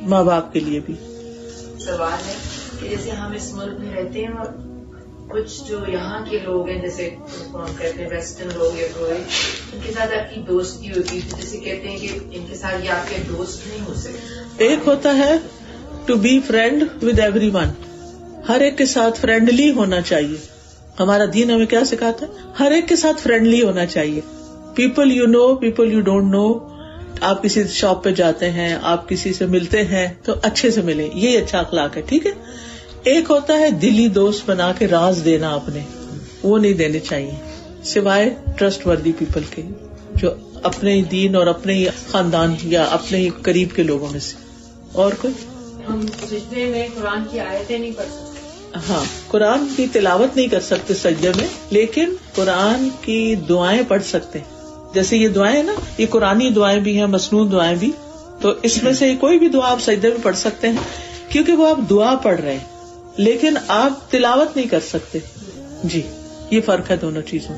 ماں باپ کے لیے بھی.
سوال ہے کہ جیسے ہم اس ملک میں رہتے ہیں اور کچھ جو یہاں کے لوگ ہیں، جیسے ہم کہتے ہیں ویسٹرن لوگ یا کوئی، ان کے ساتھ آپ کی دوستی ہوتی ہے، جیسے کہتے ہیں کہ ان کے ساتھ یہ آپ کے دوست نہیں ہو سکتے.
ایک ہوتا ہے to be friend with everyone, ہر ایک کے ساتھ فرینڈلی ہونا چاہیے. ہمارا دین ہمیں کیا سکھاتا ہے؟ ہر ایک کے ساتھ فرینڈلی ہونا چاہیے. People you know, people you don't know. آپ کسی شاپ پہ جاتے ہیں، آپ کسی سے ملتے ہیں تو اچھے سے ملیں، یہ اچھا اخلاق ہے. ٹھیک ہے. ایک ہوتا ہے دلی دوست بنا کے راز دینا اپنے، وہ نہیں دینے چاہیے سوائے ٹرسٹ وردی پیپل کے، جو اپنے ہی دین اور اپنے ہی خاندان یا اپنے ہی قریب کے لوگوں میں سے. اور کوئی؟
ہم سجدے میں قرآن کی آیتیں نہیں پڑھ سکتے.
ہاں، قرآن کی تلاوت نہیں کر سکتے سجدے میں، لیکن قرآن کی دعائیں پڑھ سکتے ہیں. جیسے یہ دعائیں نا، یہ قرآنی دعائیں بھی ہیں، مسنون دعائیں بھی، تو اس میں سے کوئی بھی دعا آپ سجدے میں پڑھ سکتے ہیں، کیونکہ وہ آپ دعا پڑھ رہے ہیں لیکن آپ تلاوت نہیں کر سکتے. جی، یہ فرق ہے دونوں چیزوں.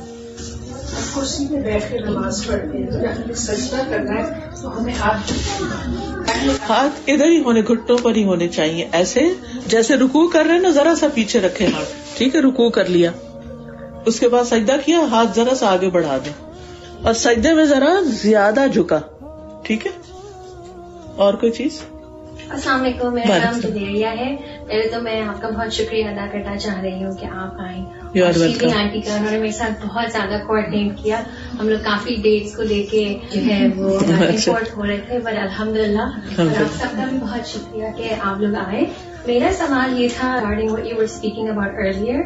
کرسی پہ بیٹھ کے نماز پڑھتے ہیں تو جب ہمیں سجدہ کرنا ہے تو ہمیں
ہاتھ ادھر ہی ہونے، گھٹنوں پر ہی ہونے چاہیے، ایسے جیسے رکوع کر رہے ہیں نا، ذرا سا پیچھے رکھے ہاتھ. ٹھیک ہے، رکوع کر لیا، اس کے بعد سجدہ کیا، ہاتھ ذرا سا آگے بڑھا دیں اور سجدے میں ذرا زیادہ جھکا. ٹھیک ہے. اور کوئی چیز؟
السلام علیکم، میرا نام جدیریہ ہے. پہلے تو میں آپ کا بہت شکریہ ادا کرنا چاہ رہی ہوں کہ آپ آئیں. شیدی آنٹی کا انہوں نے میرے ساتھ بہت زیادہ کوآرڈینیٹ کیا. ہم لوگ کافی ڈیٹس کو لے کے جو ہے وہ امپورٹ ہو رہے تھے، بٹ الحمدللہ. اور آپ سب کا بھی بہت شکریہ کہ آپ لوگ آئے. میرا سوال یہ تھا regarding what you were speaking about earlier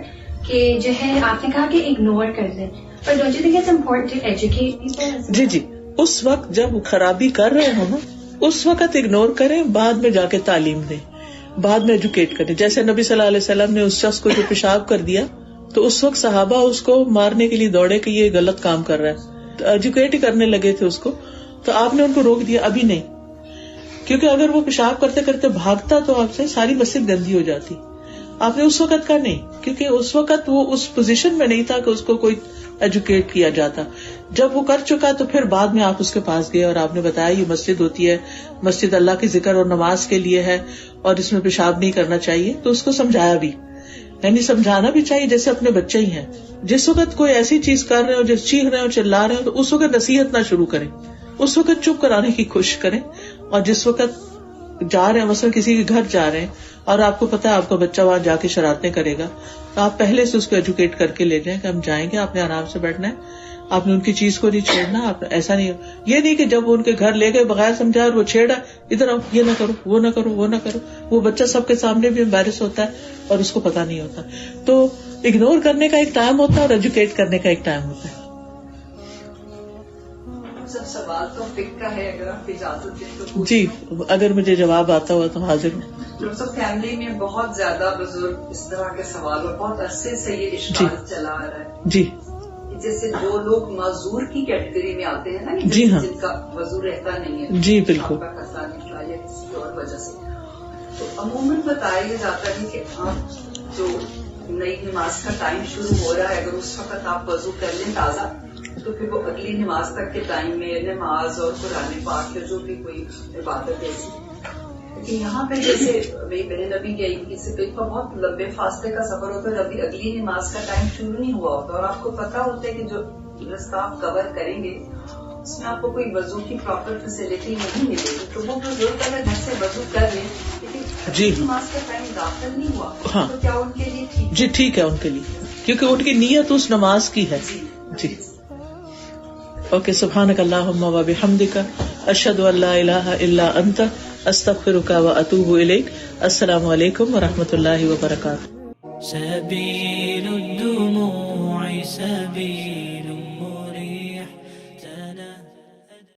کہ جو ہے آپ نے کہا کہ اگنور کر دیں، but don't you think it's important to educate people?
جی، اس وقت جب خرابی کر رہے ہو نا، اس وقت اگنور کریں، بعد میں جا کے تعلیم دیں، بعد میں ایجوکیٹ کریں. جیسے نبی صلی اللہ علیہ وسلم نے اس شخص کو جو پیشاب کر دیا تو اس وقت صحابہ اس کو مارنے کے لیے دوڑے کہ یہ غلط کام کر رہا ہے، تو ایجوکیٹ ہی کرنے لگے تھے اس کو، تو آپ نے ان کو روک دیا، ابھی نہیں. کیونکہ اگر وہ پیشاب کرتے کرتے بھاگتا تو آپ سے ساری مسجد گندی ہو جاتی. آپ نے اس وقت کا نہیں، کیونکہ اس وقت وہ اس پوزیشن میں نہیں تھا کہ اس کو کوئی ایجوکیٹ کیا جاتا. جب وہ کر چکا تو پھر بعد میں آپ اس کے پاس گئے اور آپ نے بتایا یہ مسجد ہوتی ہے، مسجد اللہ کی ذکر اور نماز کے لیے ہے اور اس میں پیشاب نہیں کرنا چاہیے، تو اس کو سمجھایا بھی. یعنی سمجھانا بھی چاہیے جیسے اپنے بچے ہی ہیں. جس وقت کوئی ایسی چیز کر رہے ہو، جس چیخ رہے ہو، چلا رہے ہو، تو اس وقت نصیحت نہ شروع کریں، اس وقت چپ کرانے کی کوشش کریں. اور جس وقت جا رہے ہیں، مثلا کسی کے گھر جا رہے ہیں اور آپ کو پتا ہے آپ کا بچہ وہاں جا کے شرارتیں کرے گا، تو آپ پہلے سے اس کو ایجوکیٹ کر کے لے جائیں کہ ہم جائیں گے، آپ نے آرام سے بیٹھنا ہے، آپ نے ان کی چیز کو نہیں چھیڑنا. آپ ایسا نہیں، یہ نہیں کہ جب وہ ان کے گھر لے گئے بغیر سمجھا اور وہ چھیڑا، ادھر آؤ، یہ نہ کرو، وہ نہ کرو، وہ نہ کرو. وہ بچہ سب کے سامنے بھی امبیرس ہوتا ہے اور اس کو پتا نہیں ہوتا. تو اگنور کرنے کا ایک ٹائم ہوتا ہے اور ایجوکیٹ کرنے کا ایک ٹائم ہوتا ہے.
سب سوال تو فقہ کا ہے، اگر آپ اجازت دیں تو.
جی، اگر مجھے جواب آتا ہوا تو حاضر ہوں.
ڈاکٹر فیملی میں بہت زیادہ بزرگ اس طرح کے سوال اور بہت عرصے سے یہ اشکال چلا آ رہا ہے.
جی،
جیسے جو لوگ معذور کی کیٹیگری میں آتے ہیں نا،
جی ہاں،
جن کا وضو رہتا نہیں ہے،
جی بالکل،
کا خطرہ نکلا یا کسی اور وجہ سے، تو عموماً بتایا جاتا ہے کہ آپ جو نئی نماز کا ٹائم شروع ہو رہا ہے، اگر اس وقت آپ وضو کر لیں تازہ، تو پھر وہ اگلی نماز تک کے ٹائم میں نماز اور قرآن پاک یا جو بھی کوئی عبادت ایسی. لیکن یہاں پہ جیسے میری بہن ابھی گئی کسی پہ بہت لمبے فاصلے کا سفر ہوتا ہے، ابھی اگلی نماز کا ٹائم شروع نہیں ہوا ہوتا اور آپ کو پتا ہوتا ہے کہ جو رستہ آپ کور کریں گے اس میں آپ کو کوئی وضو کی پراپر فیسلٹی نہیں ملے گی، تو وہ بزرگ اگر گھر سے وضو کر لیں لیکن
جی
نماز کا ٹائم داخل نہیں ہوا،
ہاں
تو کیا ان کے لیے ٹھیک؟
جی ٹھیک ہے ان کے لیے، کیونکہ ان کی نیت اس نماز کی ہے. جی اوکے. سبحانک اللہم و بحمدک، اشہد ان لا الہ الا انت، استغفرک و اتوب الیک. السلام علیکم و رحمۃ اللہ وبرکاتہ.
سبیل الدموع سبیل